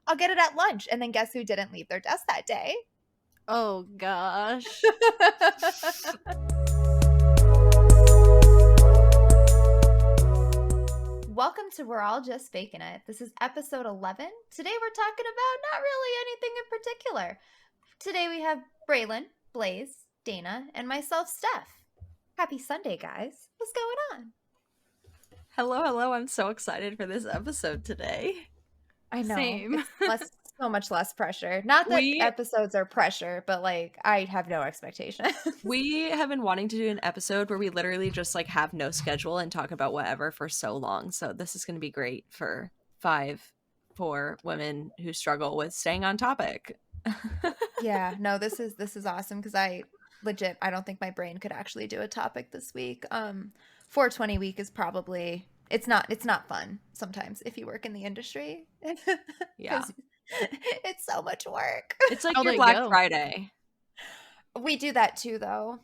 I'll get it at lunch. And then guess who didn't leave their desk that day? Oh gosh. Welcome to We're All Just Faking It. This is episode 11. Today we're talking about not really anything in particular. Today we have Braylon, Blaze, Dana, and myself, Steph. Happy Sunday, guys. What's going on? Hello. I'm so excited for this episode today. I know. Same. It's so much less pressure. Not that episodes are pressure, but like I have no expectations. We have been wanting to do an episode where we literally just like have no schedule and talk about whatever for so long. So this is going to be great for 4 women who struggle with staying on topic. Yeah, no, this is awesome because I don't think my brain could actually do a topic this week. 420 week is probably it's not fun sometimes if you work in the industry. Yeah. It's so much work. It's like your Black Friday. We do that too though.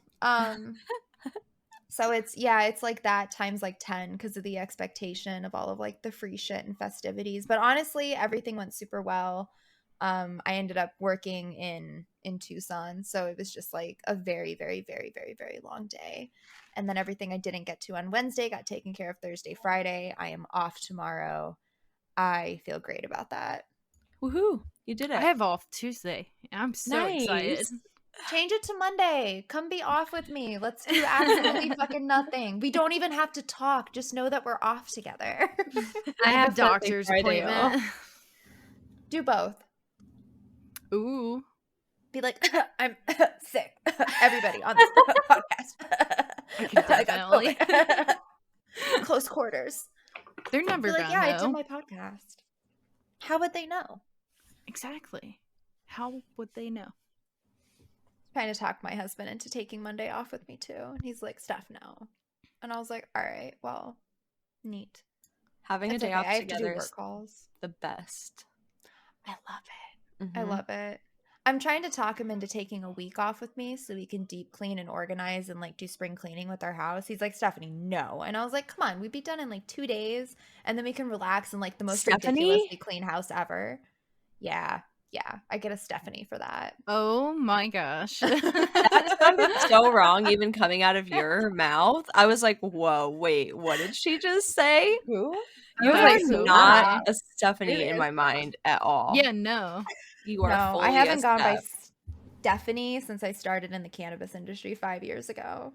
So it's like that times like 10 because of the expectation of all of like the free shit and festivities. But honestly, everything went super well. I ended up working in Tucson, so it was just like a very, very, very, very, very long day. And then everything I didn't get to on Wednesday got taken care of Thursday, Friday. I am off tomorrow. I feel great about that. Woohoo! You did it. I have off Tuesday. I'm so excited. Change it to Monday. Come be off with me. Let's do absolutely fucking nothing. We don't even have to talk. Just know that we're off together. I have doctor's appointment. Do both. Ooh. Be like, I'm sick. Everybody on this podcast. Definitely. Close quarters. They're never be like, gonna yeah, know. I did my podcast. How would they know? Exactly. How would they know? Trying to talk my husband into taking Monday off with me too. And he's like, Steph, no. And I was like, all right, well, neat. Having a day off together is calls. The best. I love it. Mm-hmm. I love it. I'm trying to talk him into taking a week off with me so we can deep clean and organize and like do spring cleaning with our house. He's like, Stephanie, no. And I was like, come on, we'd be done in like 2 days and then we can relax in like the most ridiculously clean house ever. Yeah. I get a Stephanie for that. Oh my gosh. That sounded so wrong even coming out of your mouth. I was like, whoa, wait, what did she just say? Who? You are not a Stephanie in my mind at all. Yeah, no. You are fully I haven't gone by Stephanie since I started in the cannabis industry 5 years ago.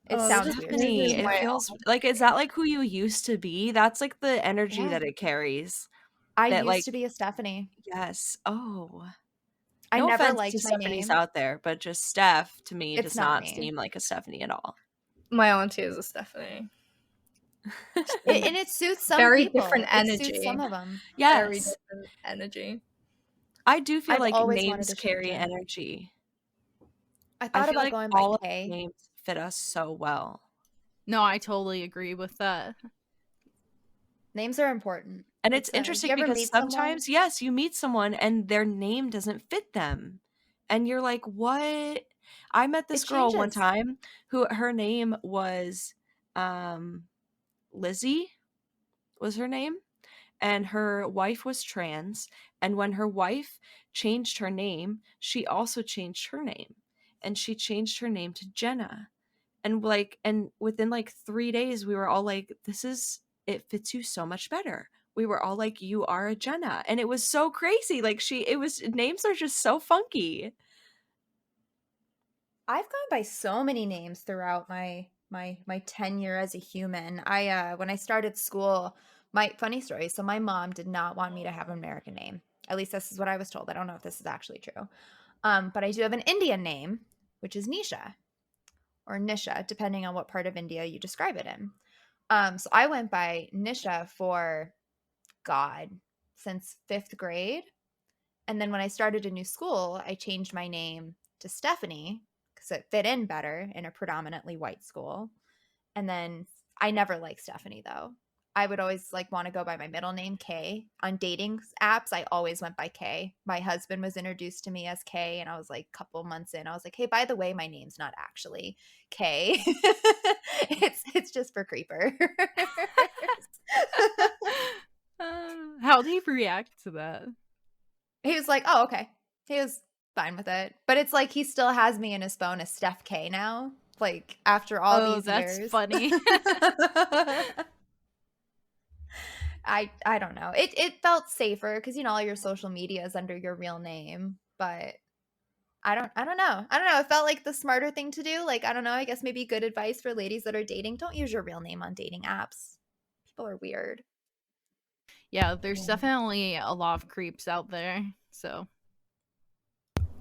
It sounds Stephanie. Weird. It feels like, is that like who you used to be? That's like the energy that it carries. I used to be a Stephanie. Yes. Oh. I No never offense liked to my Stephanies name out there, but just Steph to me It's does not not me. seem like a Stephanie at all. My auntie is a Stephanie. And it suits some very people. Different energy. It suits some of them. Yes. Very different energy. I do feel I've like always names wanted to carry change it. energy. I thought feel about like going all by of K. the names fit us so well. No, I totally agree with that. Names are important. And it's interesting because sometimes, yes, you meet someone and their name doesn't fit them. And you're like, what? I met this girl one time who her name was Lizzie was her name. And her wife was trans. And when her wife changed her name, she also changed her name. And she changed her name to Jenna. And within like 3 days, we were all like, it fits you so much better. We were all like, you are a Jenna. And it was so crazy. Like names are just so funky. I've gone by so many names throughout my tenure as a human. When I started school, my funny story. So my mom did not want me to have an American name. At least this is what I was told. I don't know if this is actually true. But I do have an Indian name, which is Nisha or Nisha, depending on what part of India you describe it in. So I went by Nisha for since 5th grade. And then when I started a new school, I changed my name to Stephanie because it fit in better in a predominantly white school. And then I never liked Stephanie though. I would always want to go by my middle name, Kay. On dating apps, I always went by Kay. My husband was introduced to me as Kay, and I was like a couple months in. I was like, hey, by the way, my name's not actually Kay. it's just for creeper. How do you react to that? He was like, "Oh, okay." He was fine with it. But it's like he still has me in his phone as Steph K now, like, after all Oh, these that's years. funny. I don't know. It felt safer because, all your social media is under your real name, but I don't know. I don't know. It felt like the smarter thing to do. Like, I don't know. I guess maybe good advice for ladies that are dating. Don't use your real name on dating apps. People are weird. Yeah, there's Yeah. definitely a lot of creeps out there. So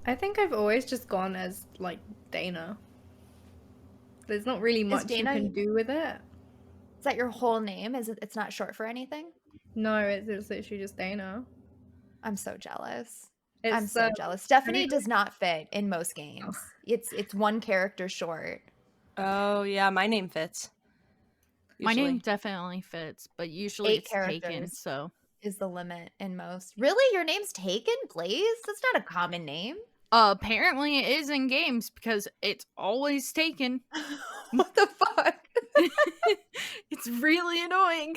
I think I've always just gone as like Dana. There's not really Is much you Dana, can is do with it. that your whole name? It's not short for anything? No, it's literally just Dana. I'm so jealous. I'm It's so jealous. have you Stephanie does not fit in most oh, games. It's one character short. Oh yeah, my name fits. my name Usually. definitely fits, but usually 8 it's taken. characters So is the limit in most. Really? Your name's Taken? Blaze? That's not a common name. apparently it is in games because it's always taken. What the fuck? It's really annoying.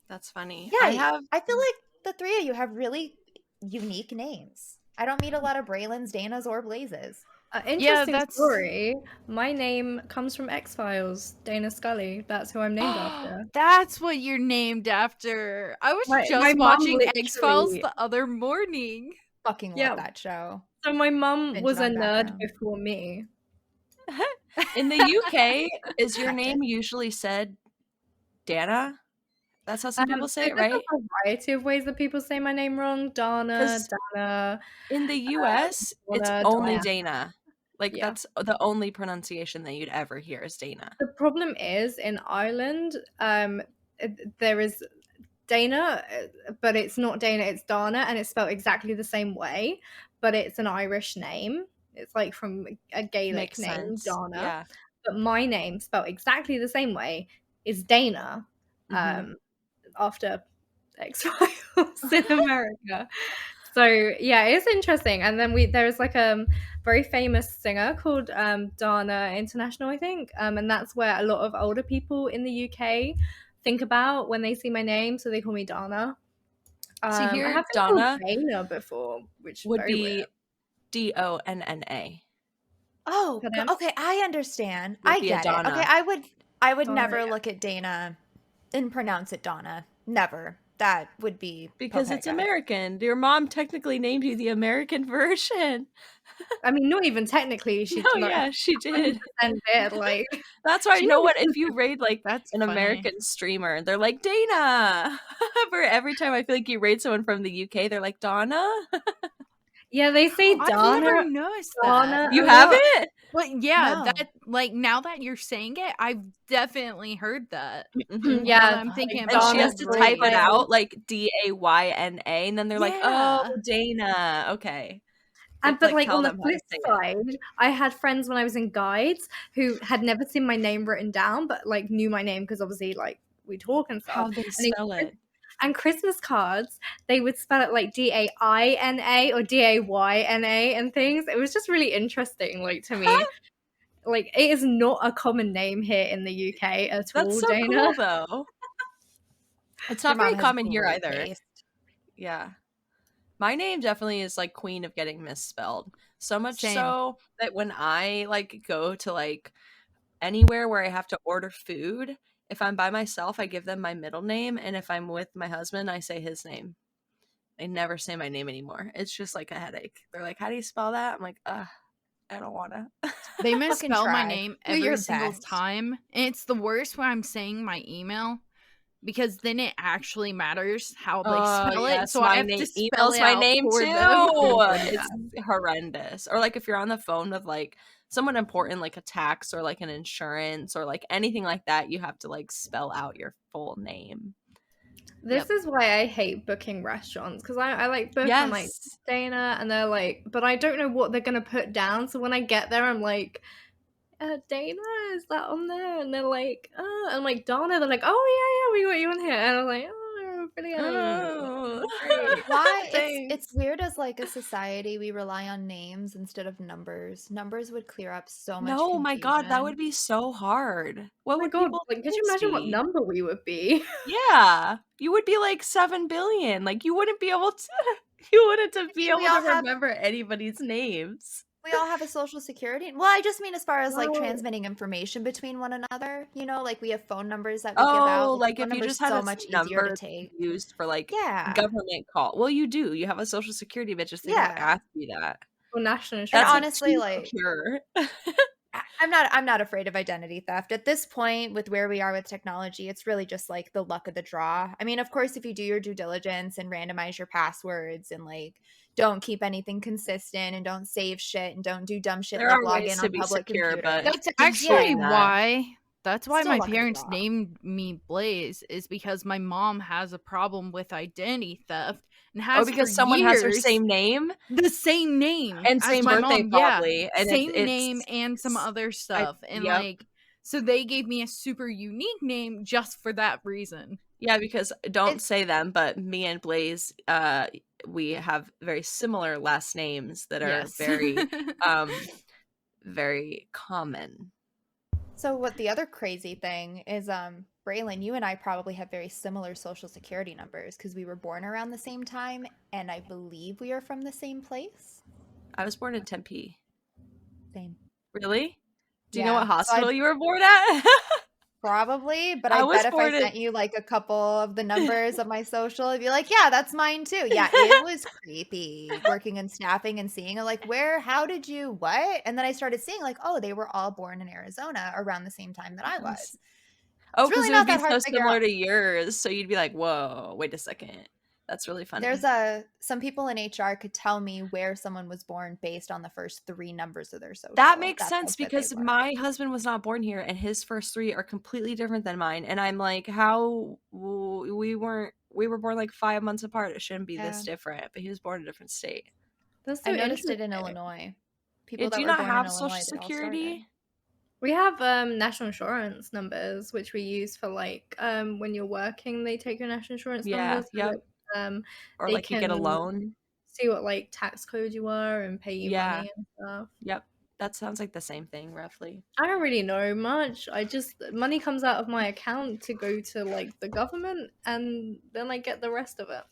That's funny. Yeah, I have I feel like the three of you have really unique names. I don't meet a lot of Braylons, Danas, or Blazes. Yeah, interesting that's story. My name comes from X-Files, Dana Scully. That's who I'm named after. That's what you're named after. I was My just mum watching X-Files literally, the other morning. Fucking love yeah. that show. So my mum Binge it was a on nerd background. before me. in the UK, is your Hectic. name usually said Dana? That's how some people So say it, there's right? a variety of ways that people say my name wrong. Dana, Because Dana, in the US, it's Donna, only Diana. Dana. Like Yeah. that's the only pronunciation that you'd ever hear is Dana. The problem is in Ireland, there is Dana, but it's not Dana, it's Dana, and it's spelled exactly the same way, but it's an Irish name. It's like from a Gaelic Makes name, sense. Dana. Yeah. But my name, spelled exactly the same way, is Dana, Mhm. after X-Files in America. So yeah, it's interesting. And then there's like a very famous singer called Dana International, I think, and that's where a lot of older people in the UK think about when they see my name, so they call me Dana. See I here, have been called Donna Dana before, which is would very weird. be Donna. Oh, For them. okay, I understand. Would I be a get it. Okay, Donna. I would Donna, never yeah. look at Dana and pronounce it Donna. Never. That would be Because it's Popeka. American. Your mom technically named you the American version. I mean, not even technically. She No, like yeah, she did. 100% did. Like, That's why, she you know knows what? If you raid like That's an funny. American streamer, they're like Dana. For every time I feel like you raid someone from the UK, they're like Donna. yeah, they say I've Dana. never noticed that. Donna You a lot. haven't? But yeah, No. that like now that you're saying it, I've definitely heard that. Mhm. Yeah, I'm thinking And about she has it to right type it now. out like Dayna, and then they're like, "Oh, Yeah. Dana." Okay. You have And to but like like tell on the them how to flip say it. side, I had friends when I was in guides who had never seen my name written down, but like knew my name because obviously like we talk and stuff. How they And spell it. and Christmas cards, they would spell it like Daina or Dayna and things. It was just really interesting, like to me. Like it is not a common name here in the UK at That's all, so Dana. cool though. It's Your not very mom has common here great either. taste. Yeah. My name definitely is like queen of getting misspelled. So much Same. so that when I like go to like anywhere where I have to order food, if I'm by myself, I give them my middle name, and if I'm with my husband, I say his name. I never say my name anymore. It's just like a headache. They're like, "How do you spell that?" I'm like, I don't wanna." They Fucking misspell my try. name Do your every single best. time. And it's the worst when I'm saying my email because then it actually matters how they Oh spell it. yes, So I my have name to spell email's it my out name for too. them. It's horrendous. Or like if you're on the phone with like someone important like a tax or like an insurance or like anything like that, you have to like spell out your full name. This is why I hate booking restaurants because I like book on like Yes. Dana and they're like, but I don't know what they're gonna put down. So when I get there, I'm like, Dana, is that on there? And they're like, I'm like, Donna. They're like, oh yeah, yeah, we got you on here. And I'm like, oh, Brilliant. Oh. Great. Why? It's Thanks. weird as like a society we rely on names instead of numbers. Numbers would clear up so much No, my God, that would confusion. be so hard. Oh What my would god, people like, could you names imagine what be? number we would be? Yeah, you would be like 7 billion. Like, you wouldn't be able to you wouldn't to I be mean, able to remember anybody's names. we all have a social security. Well, I just mean as far as like Well, transmitting information between one another, like we have phone numbers that we give out. Oh, Like a like phone if you number is just had so a much easier to number take. used for like Yeah. government call. Well, you do. You have a social security, but just they don't Yeah. ask you that. or national And That's like insurance. honestly, too like secure. I'm not afraid of identity theft. At this point, with where we are with technology, it's really just like the luck of the draw. I mean, of course, if you do your due diligence and randomize your passwords and like don't keep anything consistent and don't save shit and don't do dumb shit There like are log ways in to on be public secure, but computers. That's just actually doing Yeah, that. that's why still my luck of the parents draw. named me Blaze, is because my mom has a problem with identity theft and Oh, has for because someone has her years same name the same name and as same my birthday mom. Yeah, probably, and same name it's and some other I stuff. And yep. like, so they gave me a super unique name just for that reason. Yeah, because don't It's say them, but me and Blaze, we have very similar last names that are Yes. very common. so what the other crazy thing is, Braylon, you and I probably have very similar social security numbers because we were born around the same time, and I believe we are from the same place. I was born in Tempe. Same. Really? Do you know Yeah. what So I hospital you were born at? probably, but I I was bet if I born in sent you like a couple of the numbers of my social, you'd be like, yeah, that's mine too. Yeah, it was creepy working in staffing and seeing it like, how did you, what? And then I started seeing like, oh, they were all born in Arizona around the same time that I was. Oh, It's because really it would not be that hard so to figure similar out. to yours. So you'd be like, whoa, wait a second. That's really There's funny. some people in HR could tell me where someone was born based on the first 3 numbers of their That social. makes That's how sense good they because were. my husband was not born here and his first 3 are completely different than mine. And I'm like, how we were born like 5 months apart. It shouldn't be this Yeah. different, but he was born in a different state. That's I so noticed it interesting. in Illinois. Yeah, People do that you were not born in have Social Illinois, they all started. Security? We have national insurance numbers, which we use for like when you're working, they take your national insurance Yeah, numbers so yep. that Or they like you get a can loan. see what like tax code you are and pay you Yeah, money and stuff. yep. That sounds like the same thing, roughly. I don't really know much. I just money comes out of my account to go to like the government, and then I get the rest of it.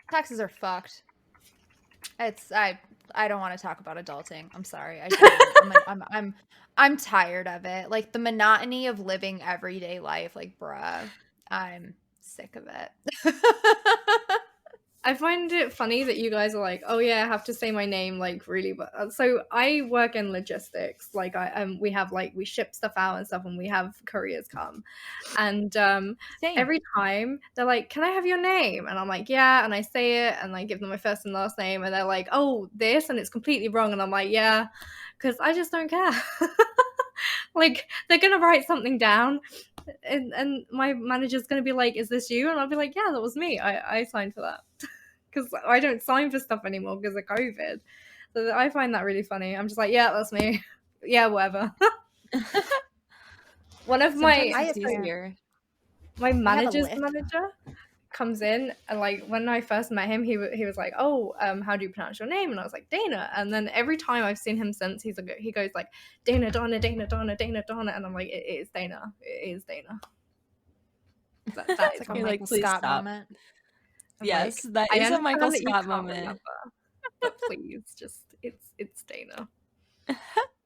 Taxes are fucked. It's I don't want to talk about adulting. I'm sorry. I shouldn't. I'm tired of it. Like the monotony of living everyday life. Like, bruh, I'm sick of it. I find it funny that you guys are like, oh yeah, I have to say my name like really, but so I work in logistics. Like we have like we ship stuff out and stuff, and we have couriers come, and Same. every time they're like, "Can I have your name?" And I'm like, "Yeah," and I say it, and I give them my first and last name, and they're like, "Oh, this," and it's completely wrong, and I'm like, "Yeah," because I just don't care. Like they're gonna write something down, and my manager's gonna be like, "Is this you?" And I'll be like, "Yeah, that was me. I signed for that." Because I don't sign for stuff anymore because of COVID. So I find that really funny. I'm just like, yeah, that's me. Yeah, whatever. One of Sometimes I it's apparently easier. my I have a manager's list. manager comes in, and like when I first met him, he was like, "Oh, how do you pronounce your name?" And I was like, "Dana." And then every time I've seen him since, he goes like, "Dana, Donna, Dana, Donna, Dana, Donna," and I'm like, "It is Dana. It is Dana." That It's is like a You're me. like, Michael please Scott stop. moment. I'm Yes, like, that I is a Michael understand that you Scott can't moment. remember, but please, just it's Dana.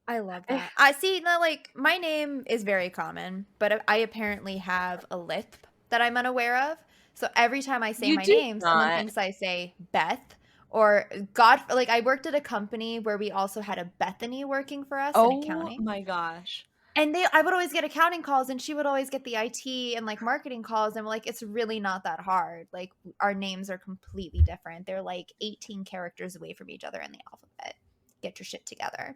I love Eh, that. I see. No, like my name is very common, but I apparently have a lisp that I'm unaware of. So every time I say You my do name, someone not. thinks I say Beth or God. Like I worked at a company where we also had a Bethany working for us in Oh accounting. my gosh. And I would always get accounting calls, and she would always get the IT and like marketing calls. And we're like, it's really not that hard. Like our names are completely different. They're like 18 characters away from each other in the alphabet. Get your shit together.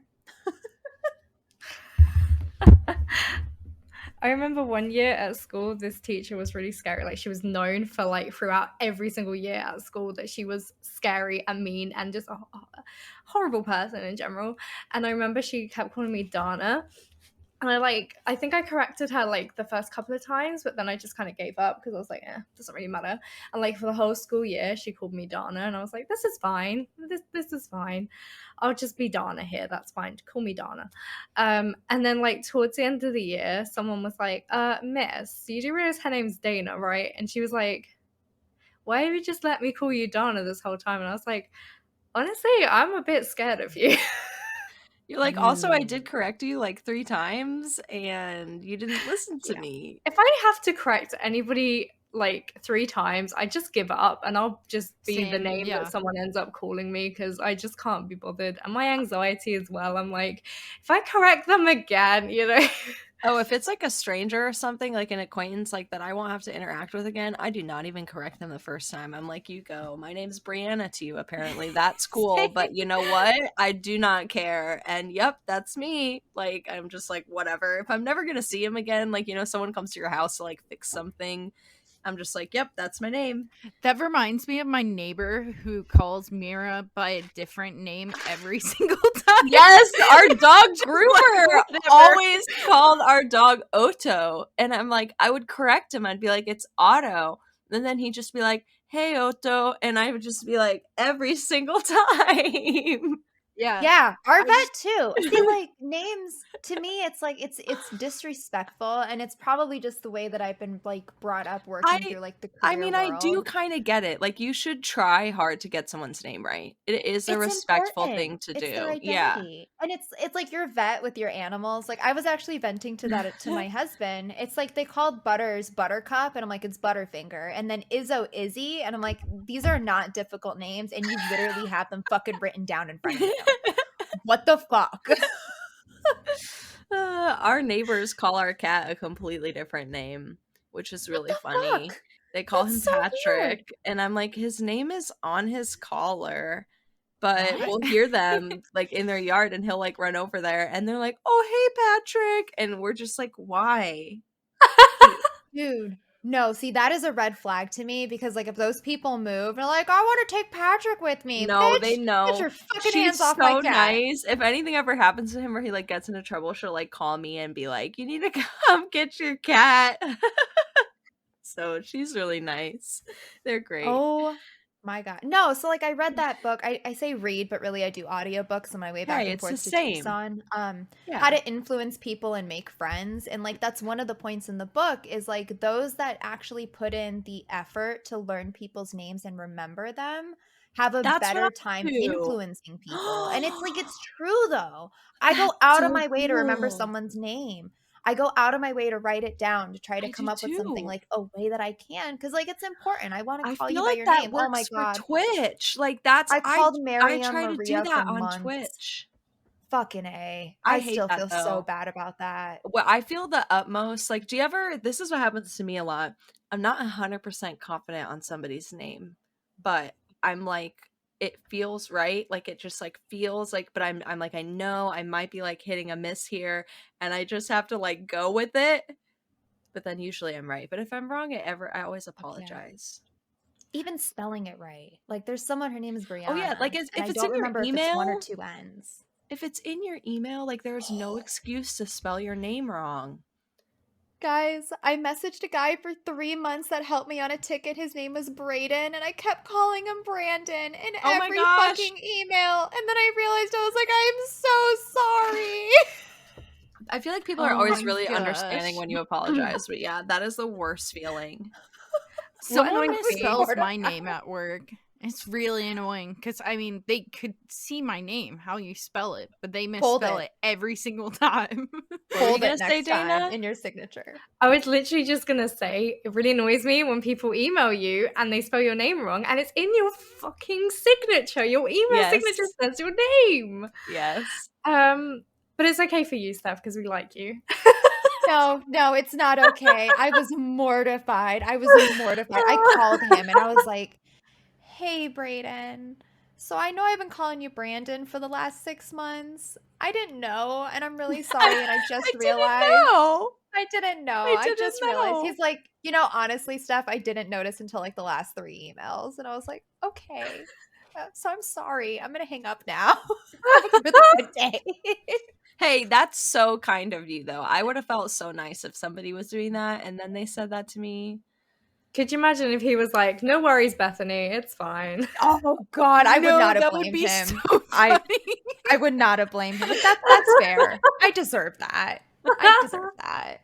I remember one year at school, this teacher was really scary. Like she was known for like throughout every single year at school that she was scary and mean and just a horrible person in general. And I remember she kept calling me Dana. And I think I corrected her like the first couple of times, but then I just kind of gave up because I was like, doesn't really matter. And like for the whole school year, she called me Dana, and I was like, this is fine. This is fine. I'll just be Dana here. That's fine. Call me Dana. And then like towards the end of the year, someone was like, Miss, you do realize her name's Dana, right? And she was like, why have you just let me call you Dana this whole time? And I was like, honestly, I'm a bit scared of you. You're like, also, I did correct you like 3 times, and you didn't listen to Yeah. me. If I have to correct anybody like 3 times, I just give up and I'll just be the Same, name yeah. that someone ends up calling me because I just can't be bothered. And my anxiety as well. I'm like, if I correct them again, you know. Oh, if it's like a stranger or something, like an acquaintance like that I won't have to interact with again, I do not even correct them the first time. I'm like, you go, my name's Brianna to you, apparently. That's cool. But you know what? I do not care. And yep, that's me. Like, I'm just like, whatever. If I'm never going to see him again, like, someone comes to your house to like fix something, I'm just like, yep, that's my name. That reminds me of my neighbor who calls Mira by a different name every single time. Yes, our dog groomer Whatever. always called our dog Otto. And I'm like, I would correct him. I'd be like, it's Otto. And then he'd just be like, hey, Otto. And I would just be like, every single time. Yeah, our vet too. See, like names to me, it's like it's disrespectful, and it's probably just the way that I've been like brought up working through like the career world. I do kind of get it. Like, you should try hard to get someone's name right. It is a respectful thing to do. It's their Yeah. identity, and it's like your vet with your animals. Like I was actually venting to that to my husband. It's like they called Butters Buttercup, and I'm like it's Butterfinger, and then Izzo Izzy, and I'm like these are not difficult names, and you literally have them fucking written down in front of you. What the fuck? Our neighbors call our cat a completely different name, which is really funny. Fuck? They call That's him so weird. Patrick, and I'm like, his name is on his collar, but What? we'll hear them like in their yard, and he'll like run over there, and they're like, "Oh, hey, Patrick," and we're just like, "Why?" Dude, no, see, that is a red flag to me because, like, if those people move and are like, I want to take Patrick with me, No, bitch, they know. get your fucking She's hands off so my cat. nice. If anything ever happens to him or he like gets into trouble, she'll like call me and be like, "You need to come get your cat." So she's really nice. They're great. Oh my God. No, so like I read that book. I say read, but really I do audiobooks on my way back Hey, and it's the forth to same. Tucson. How Yeah. to influence people and make friends. And like that's one of the points in the book is like those that actually put in the effort to learn people's names and remember them have a That's what better I time do. influencing people. And it's like it's true though. I go out of so my way to remember cool. someone's name. I go out of my way to write it down to try to I come do up with something too. like a way that I can because like it's important. I want to I call feel you by like your that name. Oh my works for God. Twitch. Like that's I called I Miriam try to do Maria for that on months. Twitch. Fucking A. I I hate still that feel so though. bad about that. Well, I feel the utmost. Like, do you ever? This is what happens to me a lot. I'm not 100% confident on somebody's name, but I'm like, it feels right. Like it just like feels like, but I'm like, I know I might be like hitting a miss here, and I just have to like go with it. But then usually I'm right. But if I'm wrong, I always Fuck yeah. apologize. Even spelling it right. Like there's someone, her name is Brianna. Oh yeah, like and if I it's don't in your remember if it's one or email, two N's. if it's in your email, like there's no excuse to spell your name wrong. Guys, I messaged a guy for 3 months that helped me on a ticket. His name was Braden, and I kept calling him Brandon in Oh my every gosh. fucking email. And then I realized I was like, I am so sorry. I feel like people Oh are always my really understanding gosh. when you apologize, but yeah, that is the worst feeling. Someone annoying thing. misspells my name at work. It's really annoying because I mean they could see my name, how you spell it, but they Hold misspell it. it every single time. What were you Hold gonna it say, next time Dana? in your signature. I was literally just gonna say it really annoys me when people email you and they spell your name wrong and it's in your fucking signature. Your email Yes. signature says your name. Yes. But it's okay for you, Steph, because we like you. No, it's not okay. I was mortified. I called him and I was like, hey, Brayden. So I know I've been calling you Brandon for the last 6 months. I didn't know, and I'm really sorry, and I just realized. I didn't know. I just realized. He's like, honestly, Steph, I didn't notice until like the last 3 emails. And I was like, okay. So I'm sorry. I'm going to hang up now. Have a really good day. Hey, that's so kind of you, though. I would have felt so nice if somebody was doing that and then they said that to me. Could you imagine if he was like, "No worries, Bethany, it's fine." Oh God, I would No, not have that would blamed be him. so I funny. I would not have blamed him. Like that's fair. I deserve that. I deserve that.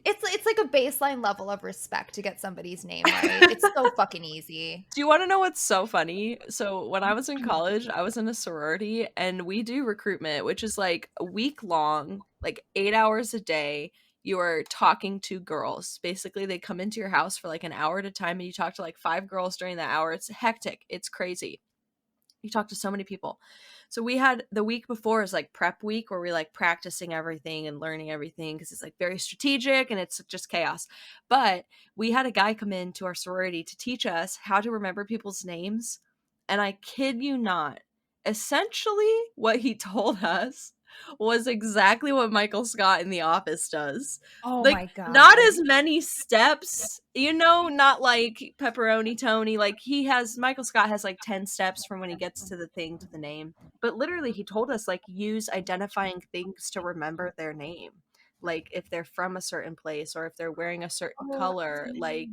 It's like a baseline level of respect to get somebody's name right. It's so fucking easy. Do you want to know what's so funny? So when I was in college, I was in a sorority and we do recruitment, which is like a week long, like 8 hours a day. You are talking to girls. Basically, they come into your house for like an hour at a time and you talk to like 5 girls during that hour. It's hectic. It's crazy. You talk to so many people. So we had the week before is like prep week where we're like practicing everything and learning everything because it's like very strategic and it's just chaos. But we had a guy come into our sorority to teach us how to remember people's names. And I kid you not, essentially what he told us was exactly what Michael Scott in The Office does. Oh Like, my God. not as many steps, not like Pepperoni Tony. Like, Michael Scott has like 10 steps from when he gets to the thing to the name. But literally, he told us, like, use identifying things to remember their name. Like, if they're from a certain place or if they're wearing a certain Oh, color. Like,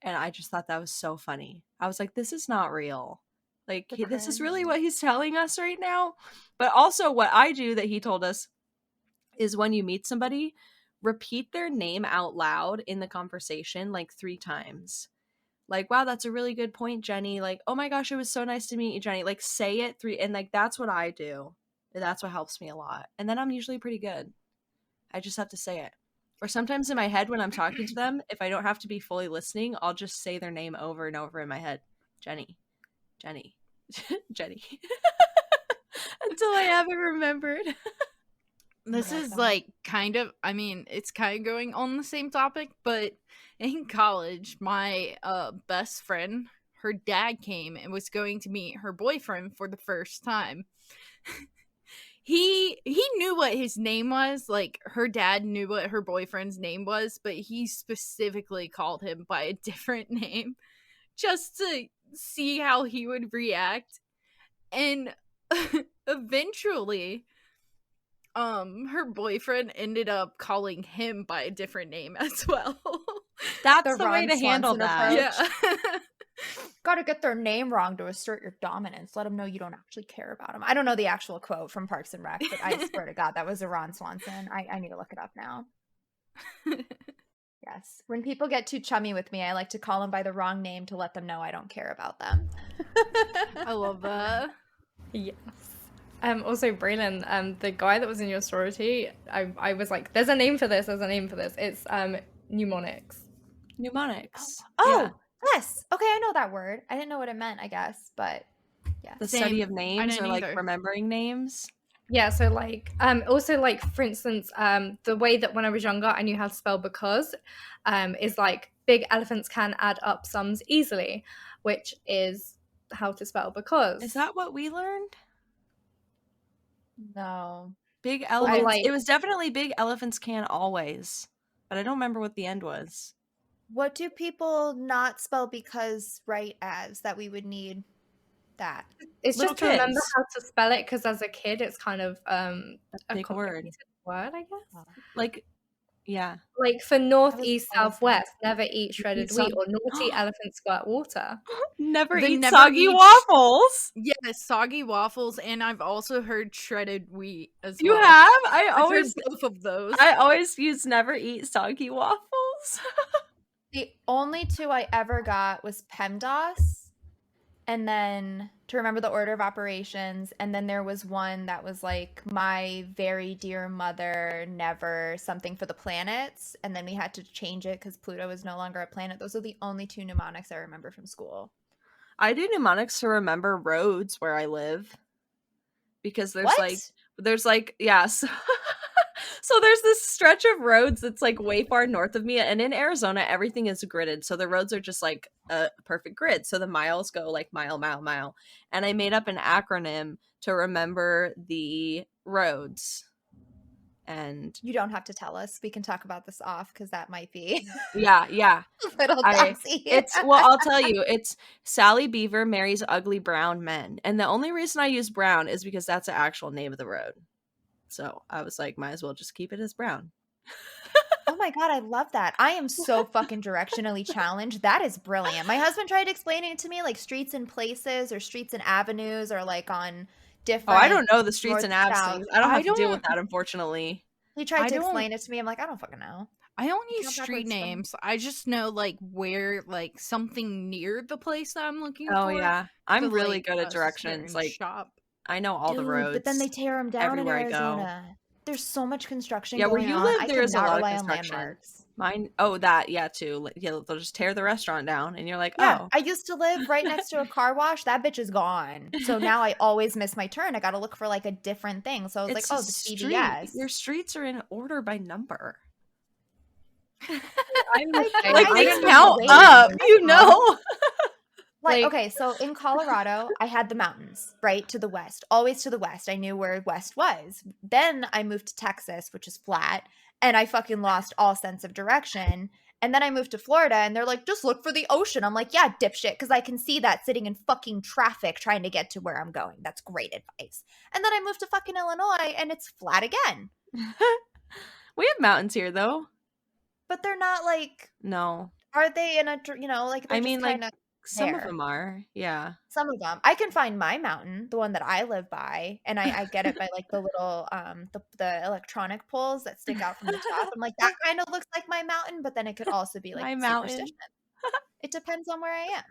and I just thought that was so funny. I was like, this is not real. Like, The this is cringe. really what he's telling us right now. But also, what I do that he told us is when you meet somebody, repeat their name out loud in the conversation like 3 times. Like, wow, that's a really good point, Jenny. Like, oh my gosh, it was so nice to meet you, Jenny. Like, say it 3, and like that's what I do. That's what helps me a lot. And then I'm usually pretty good. I just have to say it. Or sometimes in my head when I'm talking to them, if I don't have to be fully listening, I'll just say their name over and over in my head. Jenny. Jenny. Jenny. Until I have it remembered. This Yeah, is so- like kind of, I mean, it's kind of going on the same topic, but in college, my best friend, her dad came and was going to meet her boyfriend for the first time. He knew what his name was, like her dad knew what her boyfriend's name was, but he specifically called him by a different name just to see how he would react. And eventually her boyfriend ended up calling him by a different name as well. That's The the way Ron to handle Swanson that. approach. Yeah. Gotta get their name wrong to assert your dominance. Let them know you don't actually care about them. I don't know the actual quote from Parks and Rec, but I swear to God, that was a Ron Swanson. I need to look it up now. Yes. When people get too chummy with me, I like to call them by the wrong name to let them know I don't care about them. I love that. Yes. Also, Braylon, the guy that was in your sorority, I was like, there's a name for this. There's a name for this. It's mnemonics. Mnemonics. Oh, Yeah. yes. Okay, I know that word. I didn't know what it meant, I guess, but yeah. The Same. study of I names or didn't like either. remembering names. Yeah, so like also like for instance, the way that when I was younger I knew how to spell because is like big elephants can add up sums easily, which is how to spell because. Is that what we learned? No. Big elephants. like- It was definitely big elephants can always, but I don't remember what the end was. What do people not spell because right as that we would need that? It's Little just to remember kids. how to spell it because as a kid it's kind of a big word. complicated word, I guess. Like, yeah. Like for north, was east, always south, west, never eat shredded Eat wheat some- or naughty elephant squirt water. Never They eat never soggy eat- waffles. Yes, soggy waffles, and I've also heard shredded wheat as You well. have? I've heard both of those. I always use never eat soggy waffles. The only two I ever got was PEMDAS, and then to remember the order of operations, and then there was one that was like my very dear mother never something for the planets, and then we had to change it because Pluto was no longer a planet. Those are the only two mnemonics I remember from school. I do mnemonics to remember roads where I live. Because there's What? yes. So there's this stretch of roads that's like way far north of me, and in Arizona everything is gridded, so the roads are just like a perfect grid, so the miles go like mile, mile, mile, and I made up an acronym to remember the roads. And You don't have to tell us. We can talk about this off because that might be yeah a little I- dicey. I'll tell you, it's Sally Beaver marries ugly brown men, and the only reason I use brown is because that's the actual name of the road. So I was like, might as well just keep it as brown. Oh my God, I love that. I am so fucking directionally challenged. That is brilliant. My husband tried explaining it to me, like streets and places or streets and avenues or like on Oh, I different don't know the streets north and and abs south. things. I don't I have to deal with don't that, unfortunately. He tried I to don't explain it to me. I'm like, I don't fucking know. I don't use Count street backwards from. names. I just know like where like something near the place that I'm looking Oh for yeah, to I'm really like good at a directions. certain Like shop. I know all the Dude, but then they roads tear them down in everywhere I go. Arizona. There's so much construction Yeah, where going you on. live, I there is a cannot lot of rely on construction. landmarks. Mine, oh, that, yeah, too. Yeah, they'll just tear the restaurant down, and you're like, Yeah, oh. I used to live right next to a car wash. That bitch is gone. So now I always miss my turn. I got to look for like a different thing. So I was like, It's a oh, the street. CVS. Your streets are in order by number. I'm the I same. Like I they I just don't like know count what wait. up, numbers you are. know. Like, Like, okay, so in Colorado, I had the mountains, right? To the west, always to the west. I knew where west was. Then I moved to Texas, which is flat, and I fucking lost all sense of direction. And then I moved to Florida, and they're like, just look for the ocean. I'm like, yeah, dipshit, because I can see that sitting in fucking traffic trying to get to where I'm going. That's great advice. And then I moved to fucking Illinois, and it's flat again. We have mountains here, though. But they're not like, No. are they in a, like they're I just mean, like, kind of some of there. them are. Yeah. Some of them. I can find my mountain, the one that I live by, and I get it by like the little the electronic poles that stick out from the top. I'm like, that kind of looks like my mountain, but then it could also be like My mountain. superstition. It depends on where I am.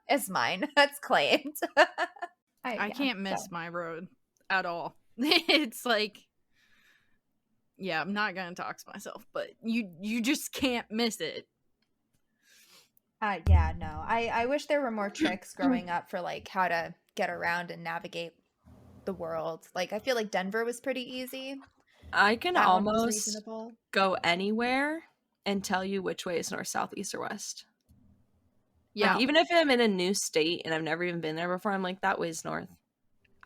It's mine. That's claimed. I Yeah, can't miss so. my road at all. It's like yeah, I'm not gonna dox myself, but you just can't miss it. Yeah, no. I wish there were more tricks growing up for like how to get around and navigate the world. Like I feel like Denver was pretty easy. I can That one was almost reasonable. go anywhere and tell you which way is north, south, east, or west. Yeah. Like, even if I'm in a new state and I've never even been there before, I'm like, that way's north.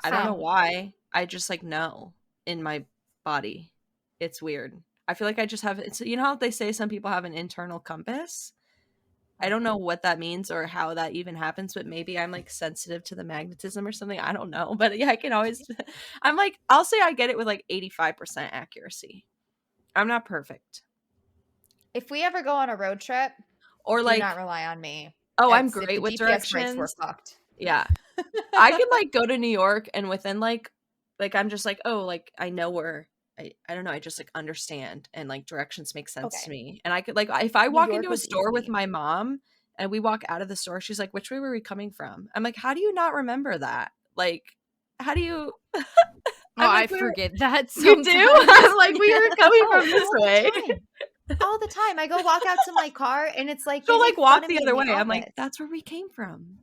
I don't know Same. why. I just like know in my body. It's weird. I feel like I just have it's you know how they say some people have an internal compass? I don't know what that means or how that even happens, but maybe I'm like sensitive to the magnetism or something. I don't know. But yeah, I can always I'm like I'll say I get it with like 85% accuracy. I'm not perfect. If we ever go on a road trip, Or do like not rely on me. I'm If great the with GPS breaks, we're directions. fucked. Yeah. I can like go to New York and within like I'm just like, oh, like I know where I don't know, I just like understand and like directions make sense to Okay. me. And I could like if I New walk York into a was store with easy. my mom and we walk out of the store, she's like, which way were we coming from? I'm like, how do you not remember that? Like, how do you Oh, I'm I like, forget that you do? sometimes. I'm like, we were coming Oh, from this all way. the time. All the time. I go walk out to my car and it's like they She'll like make fun walk of the me in other the way. I'm like, office. that's where we came from.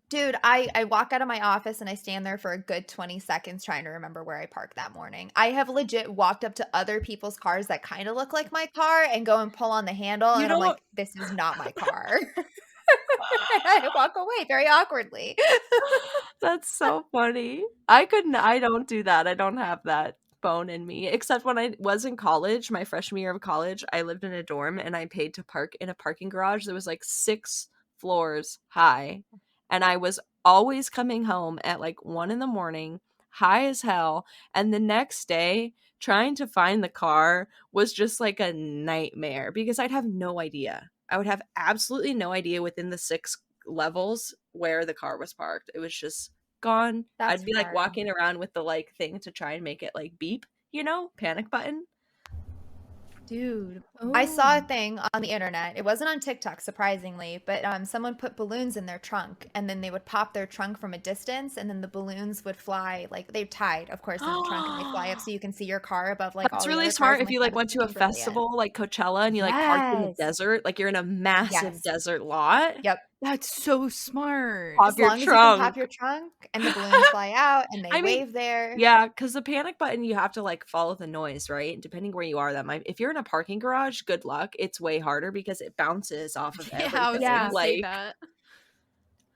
Dude, I walk out of my office and I stand there for a good 20 seconds trying to remember where I parked that morning. I have legit walked up to other people's cars that kind of look like my car and go and pull on the handle You and I'm know, like, this is not my car. And I walk away very awkwardly. that's so funny. I don't do that. I don't have that bone in me. Except when I was in college, my freshman year of college, I lived in a dorm and I paid to park in a parking garage that was like 6 floors high. And I was always coming home at like 1 a.m, high as hell. And the next day, trying to find the car was just like a nightmare because I'd have no idea. I would have absolutely no idea within the 6 levels where the car was parked. It was just gone. That's I'd be like hard. walking around with the like thing to try and make it like beep, panic button. Dude, I saw a Oh. thing on the internet. It wasn't on TikTok, surprisingly, but someone put balloons in their trunk, and then they would pop their trunk from a distance, and then the balloons would fly like they're tied, of course, in the trunk, and they fly up so you can see your car above like all That's the really other cars. smart I'm if like, you that like is went to a fucking brilliant. festival like Coachella and you like parked in the Yes. desert, like you're in a massive Yes. desert lot. Yep. That's so smart. Pop As your long as you can pop trunk. your trunk and the balloons fly out and they I mean, wave there. yeah, because the panic button, you have to like follow the noise, right? And depending where you are, that might if you're in a parking garage, good luck. It's way harder because it bounces off of Yeah, I was everything. gonna say Like that.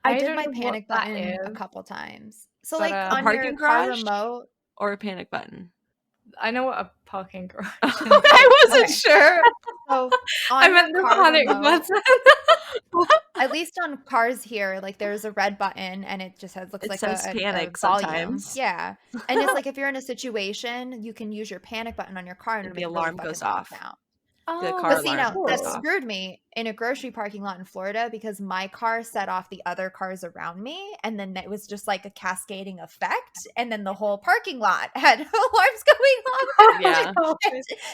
I I did don't my know what panic that button a is, couple times. So but like a on your parking car garage remote, or a panic button. I know what a parking garage is. I wasn't Okay. sure. So I on meant your the car panic remote, button. at least on cars here, like there's a red button and it just looks It like says a panic volume. sometimes. Yeah. And it's like if you're in a situation, you can use your panic button on your car and And it'll the make really alarm fucking goes loud off. sound. The Oh, car But see, alarm now goes that off. screwed me in a grocery parking lot in Florida because my car set off the other cars around me, and then it was just like a cascading effect, and then the whole parking lot had alarms going off. Yeah.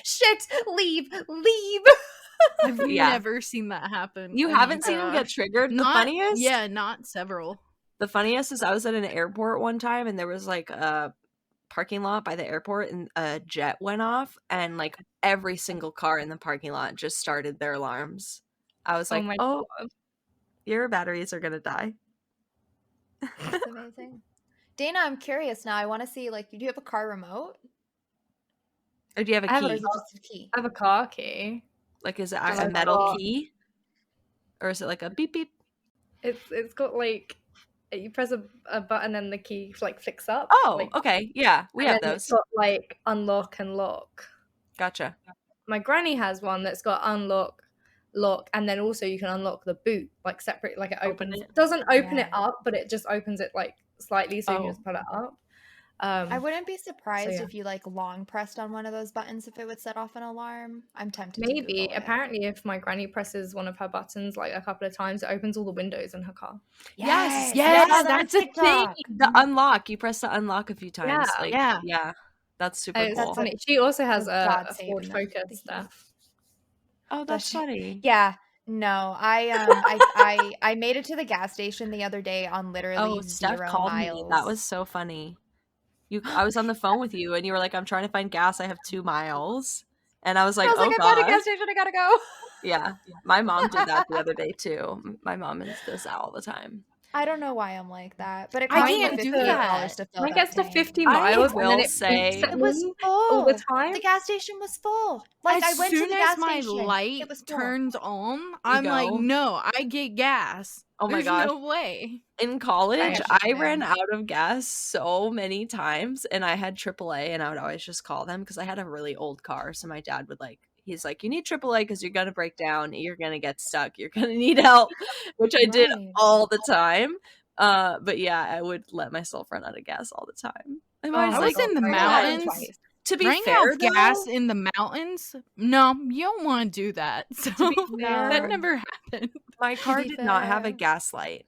Shit, leave. I've Yeah. never seen that happen. You Oh my haven't seen him get gosh. triggered? The Not funniest? Yeah, not several. The funniest is I was at an airport one time and there was like a parking lot by the airport and a jet went off and like every single car in the parking lot just started their alarms. I was Oh like, my oh, god. your batteries are gonna die. That's amazing. Dana, I'm curious now. I want to see, like, do you have a car remote? Or do you have a I have Or key? is it just a key? I have a car key. Like, is it Just a a metal car key? Or is it like a beep beep? It's got like you press a button and the key like flicks up. Oh, like, okay. Yeah, we and have then it's those. got like unlock and lock. Gotcha. My granny has one that's got unlock, lock, and then also you can unlock the boot like separate. Like it Open opens. it. Doesn't open it Yeah. up, but it just opens it like slightly, so you can Oh. just pull it up. I wouldn't be surprised yeah. if you like long pressed on one of those buttons if it would set off an alarm. I'm tempted to Maybe. Google it. Apparently, if my granny presses one of her buttons like a couple of times, it opens all the windows in her car. Yes, Yes, I saw that on that's a thing. TikTok. The unlock. You press the unlock a few times. Yeah. Like, Yeah. yeah. That's super It's cool. funny. She also has a a God-saving Ford the Focus heat. stuff. Oh, that's Does she? funny. Yeah. No, I made it to the gas station the other day on literally Oh, Steph 0 called miles. me. That was so funny. I was on the phone with you and you were like, I'm trying to find gas. I have 2 miles. And I was like, I was like, oh I'm at a gosh. gas station. I gotta go. Yeah. My mom did that the other day too. My mom does that all the time. I don't know why I'm like that, but it I cost me can't do $58 that. to fill Mine that gets to tank. 50 I miles and then will it say- beeps at It was me full all the time. The gas station was full. Like As I went to soon the as gas my station. light It was full. turns on, I'm like, go. no, I get gas. Oh my There's gosh. no way. In college, I Interesting. ran out of gas so many times and I had AAA and I would always just call them because I had a really old car. So my dad would he's like, you need AAA because you're going to break down. You're going to get stuck. You're going to need help, which I did Right. all the time. But yeah, I would let myself run out of gas all the time. I'm Oh always I like, was in the my God. mountains. Twice. to be Running fair, out of gas though, in the mountains? No, you don't want to do that. So be fair- that never happened. my car be did not have a fair- gas light.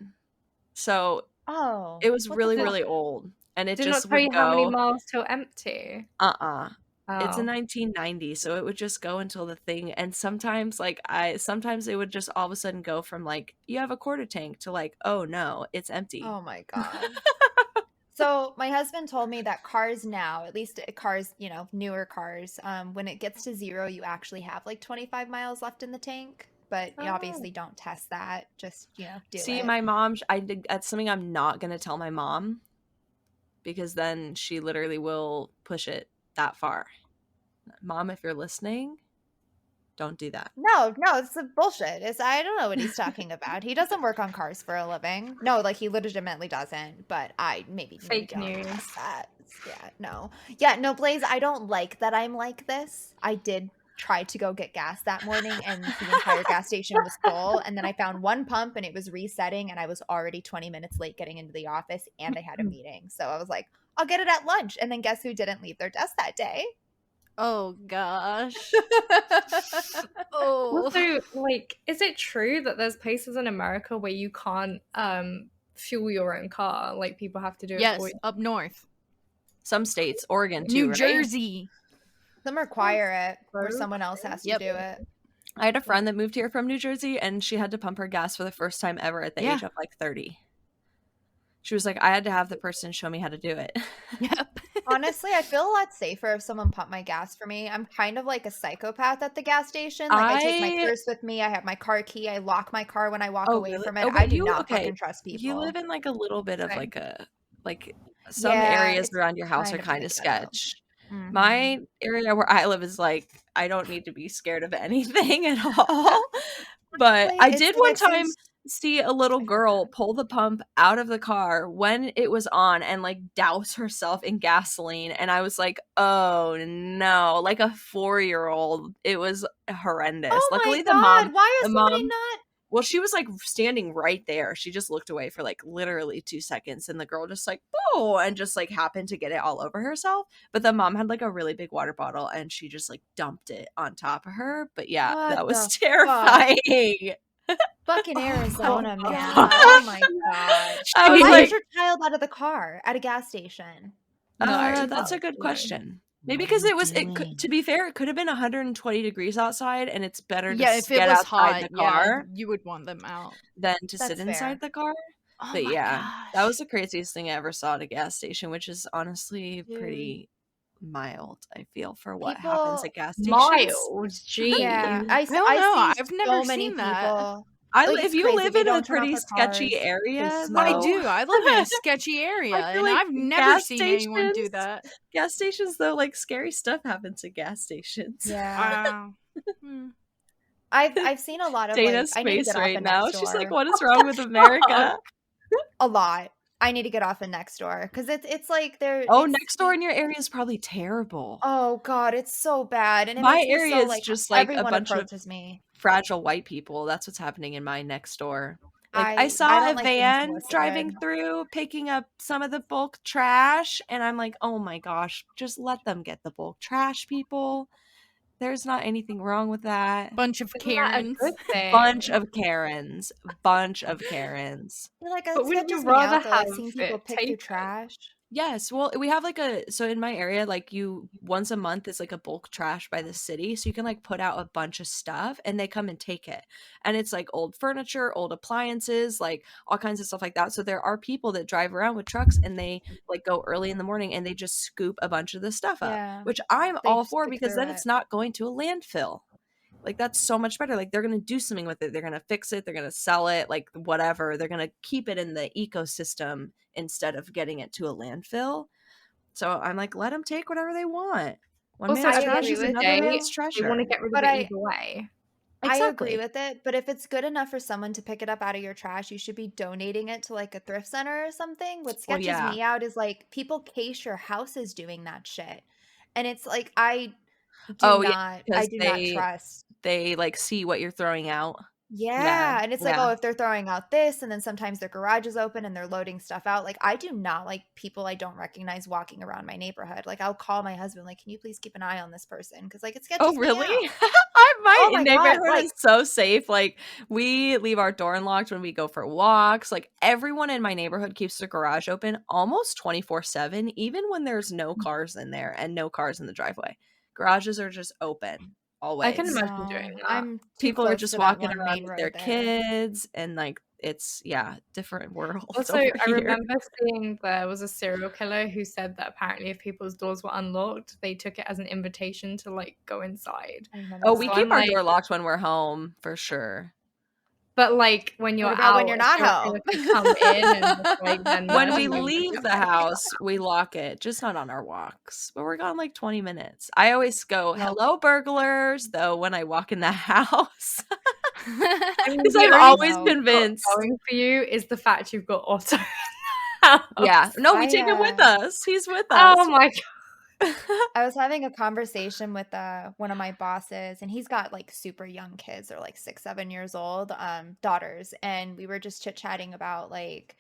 So Oh. it was what the really, fuck? really old. And it Did not just tell would you how many go, miles till empty. It's a Oh. 1990, so it would just go until the thing. And sometimes, sometimes it would just all of a sudden go from you have a quarter tank to oh no, it's empty. Oh my God. So my husband told me that cars now, at least cars, newer cars, when it gets to 0, you actually have 25 miles left in the tank. But you Oh. obviously don't test that. Just, do See, it. my mom, that's something I'm not gonna tell my mom because then she literally will push it that far. Mom, if you're listening, don't do that. No, it's a bullshit. I don't know what he's talking about. He doesn't work on cars for a living. No, he legitimately doesn't. But I maybe Fake don't news. test that. Yeah, no, Blaze. I don't like that I'm like this. I did try to go get gas that morning, and the entire gas station was full. And then I found one pump, and it was resetting, and I was already 20 minutes late getting into the office, and I had a meeting. So I was like, I'll get it at lunch. And then guess who didn't leave their desk that day? Oh gosh. Oh. Also, is it true that there's places in America where you can't fuel your own car? Like people have to do it Yes, for you? up north. Some states, Oregon too, New right? Jersey. Some require it, or True. someone else has to Yep. do it. I had a friend that moved here from New Jersey and she had to pump her gas for the first time ever at the Yeah. age of 30. She was like, I had to have the person show me how to do it. Yep. Honestly, I feel a lot safer if someone pumped my gas for me. I'm kind of like a psychopath at the gas station. I take my purse with me. I have my car key. I lock my car when I walk away really? from it. Oh, I but do you- not okay, fucking trust people. You live in a little bit of Same. some Yeah, areas it's around your house kind are of kind like of that, though. sketch. Mhm. My area where I live is I don't need to be scared of anything at all. But Honestly, I it's did like one I've seen time see a little girl pull the pump out of the car when it was on and like douse herself in gasoline, and I was like, oh no, like a 4-year-old. It was horrendous. Oh my Luckily god, why the is somebody mom not well, she was like standing right there. She just looked away for like literally 2 seconds, and the girl just like, oh, and just like happened to get it all over herself. But the mom had like a really big water bottle, and she just like dumped it on top of her. But yeah, that what was the fuck? terrifying. Fucking Oh Arizona, my man. God. Oh my god. I was Why like, is your child out of the car at a gas station? No, that's a good no. question. Maybe What are because you it could, doing? to be fair, it could have been 120 degrees outside, and it's better to Yeah, if it get was outside hot, the yeah, car you would want them out. than to sit That's fair. inside the car. Oh But my yeah, that was gosh. the craziest thing I ever saw at a gas station, which is honestly Dude. pretty mild, I feel, for what happens People at gas stations. Mild. yeah, Geez. I don't I know. see I've so never many seen that. people. Like, If it's you crazy. live They in a don't turn off pretty their sketchy cars. They area, smoke. I though, do. I live in a sketchy I area, feel and like I've never seen anyone do that. gas stations, though, like scary stuff happens at gas stations. Yeah. Wow. Hmm. I've seen a lot of like Dana's I need to face get off right of now. next She's like, door. what is wrong with America? A lot. I need to get off of next door because it's like there Oh, it's next door in your area is probably terrible. oh god, it's so bad and it My makes me area so is like just like a everyone bunch of approaches me. fragile white people. That's what's happening in my next door. Like, I I saw don't a like being van solicited. driving through, picking up some of the bulk trash, and I'm like, oh my gosh, just let them get the bulk trash, people. There's not anything wrong with that. Bunch of Isn't that a Karens. good Bunch thing? of Karens. Bunch of Karens. You're like But it wouldn't you sketches me rather out though. have I've seen people it pick through taken? trash. Yes, well, we have like so in my area, like you once a month is like a bulk trash by the city, so you can like put out a bunch of stuff and they come and take it. And it's like old furniture, old appliances, like all kinds of stuff like that. So there are people that drive around with trucks and they like go early in the morning and they just scoop a bunch of this stuff up, Yeah. which I'm They all just for pick because through then it. it's not going to a landfill. Like that's so much better. Like they're going to do something with it. They're going to fix it, they're going to sell it, like whatever. They're going to keep it in the ecosystem instead of getting it to a landfill. So I'm like, let them take whatever they want. One Also, man's I at the trash end agree of is the with another day, man's you, they want to treasure. get rid of but it either way. I agree Exactly. with it, but if it's good enough for someone to pick it up out of your trash, you should be donating it to like a thrift center or something. What Well, sketches yeah. me out is like people case your houses doing that shit. And it's like I Oh, yeah, I because do not trust. they like see what you're throwing out. Yeah, Yeah, and it's like, yeah. oh, if they're throwing out this, and then sometimes their garage is open and they're loading stuff out. Like, I do not like people I don't recognize walking around my neighborhood. Like, I'll call my husband, like, can you please keep an eye on this person? Because like it Oh, sketches me really? out. My Oh my god, neighborhood like is so safe. Like, we leave our door unlocked when we go for walks. Like, everyone in my neighborhood keeps their garage open almost 24/7, even when there's no cars in there and no cars in the driveway. Garages are just open I can always. imagine doing no, that. I'm too People are close just to that walking one around main with their road there. kids, and like it's different worlds Also, over I here. remember seeing there was a serial killer who said that apparently if people's doors were unlocked, they took it as an invitation to like go inside. I remember Oh, that we So keep I'm one. our like, door locked when we're home for sure. but like when you're What about when out, you're a not serial home? killer could come in and just like then When murder we you and leave you're the like, house, we lock it, just not on our walks. But we're gone like 20 minutes. I always go, Nope. hello, burglars, though, when I walk in the house. I mean, Because the I'm only always thing No. you've got convinced. going for you is the fact you've got Otto in the house. Yeah. No, we I take him with us. He's with us. Oh my god. I was having a conversation with one of my bosses, and he's got like super young kids. They're like 6, 7 years old, daughters, and we were just chit chatting about like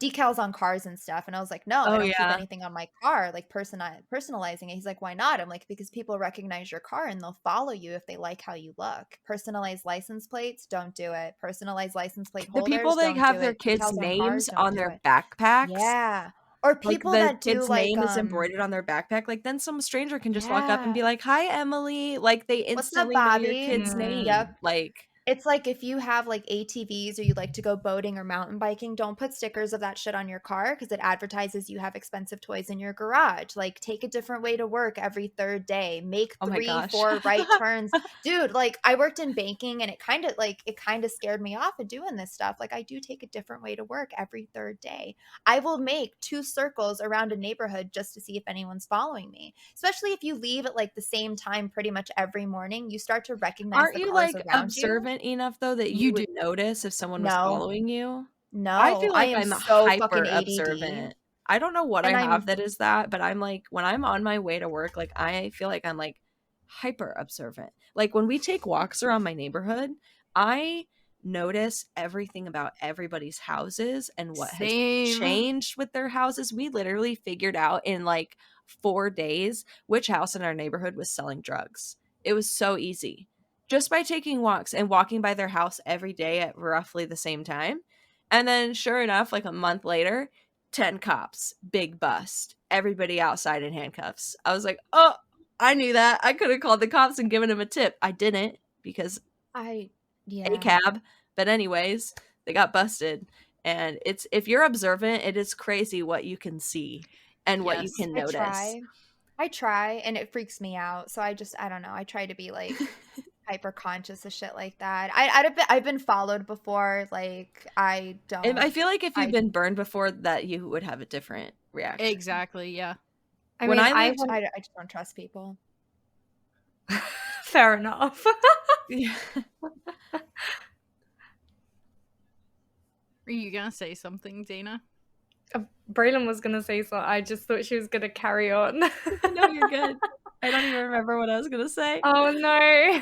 decals on cars and stuff. And I was like, no, I Oh, don't keep yeah. anything on my car, like personalizing it. He's like, why not? I'm like, because people recognize your car and they'll follow you if they like how you look. Personalized license plates, don't do it. Personalized license plate The people holders, that don't have do their it. kids' Decals on cars, names don't on do their it. backpacks, Yeah. Or like people the that do kid's like name is embroidered on their backpack, like then some stranger can just walk up and yeah. be like, hi, Emily. Like they What's up, instantly know your Bobby? kid's Yep. name. Like, It's like if you have like ATVs or you like to go boating or mountain biking, don't put stickers of that shit on your car because it advertises you have expensive toys in your garage. Like take a different way to work every third day. Make oh my 3, gosh. 4 right turns. Dude, like I worked in banking and it kind of scared me off of doing this stuff. Like I do take a different way to work every third day. I will make 2 circles around a neighborhood just to see if anyone's following me. Especially if you leave at like the same time pretty much every morning, you start to recognize Aren't the you cars like around you. observant observant enough though that you would notice if someone was No. following you? I No, feel I like am I'm so fucking hyper ADD, observant. I don't know what I and have I'm that is that, but I'm like when I'm on my way to work, like I feel like I'm like hyper observant. Like when we take walks around my neighborhood, I notice everything about everybody's houses and what has Same. changed with their houses. We literally figured out in like 4 days which house in our neighborhood was selling drugs. It was so easy. Just by taking walks and walking by their house every day at roughly the same time. And then sure enough, like a month later, 10 cops, big bust, everybody outside in handcuffs. I was like, oh, I knew that. I could have called the cops and given them a tip. I didn't because I a yeah. cab. But anyways, they got busted. And it's if you're observant, it is crazy what you can see and what you Yes. can I notice. try, and it freaks me out. So I don't know. I try to be like hyper conscious of shit like that. I've been followed before. Like I And I don't. feel like if you've I been burned before, that you would have a different reaction. Exactly, yeah. I When mean, I I lived, I just don't trust people. fair enough. yeah. Are you gonna say something, Dana? Braylon was gonna say so. I just thought she was gonna carry on. No, you're good. I don't even remember what I was gonna say. Oh no.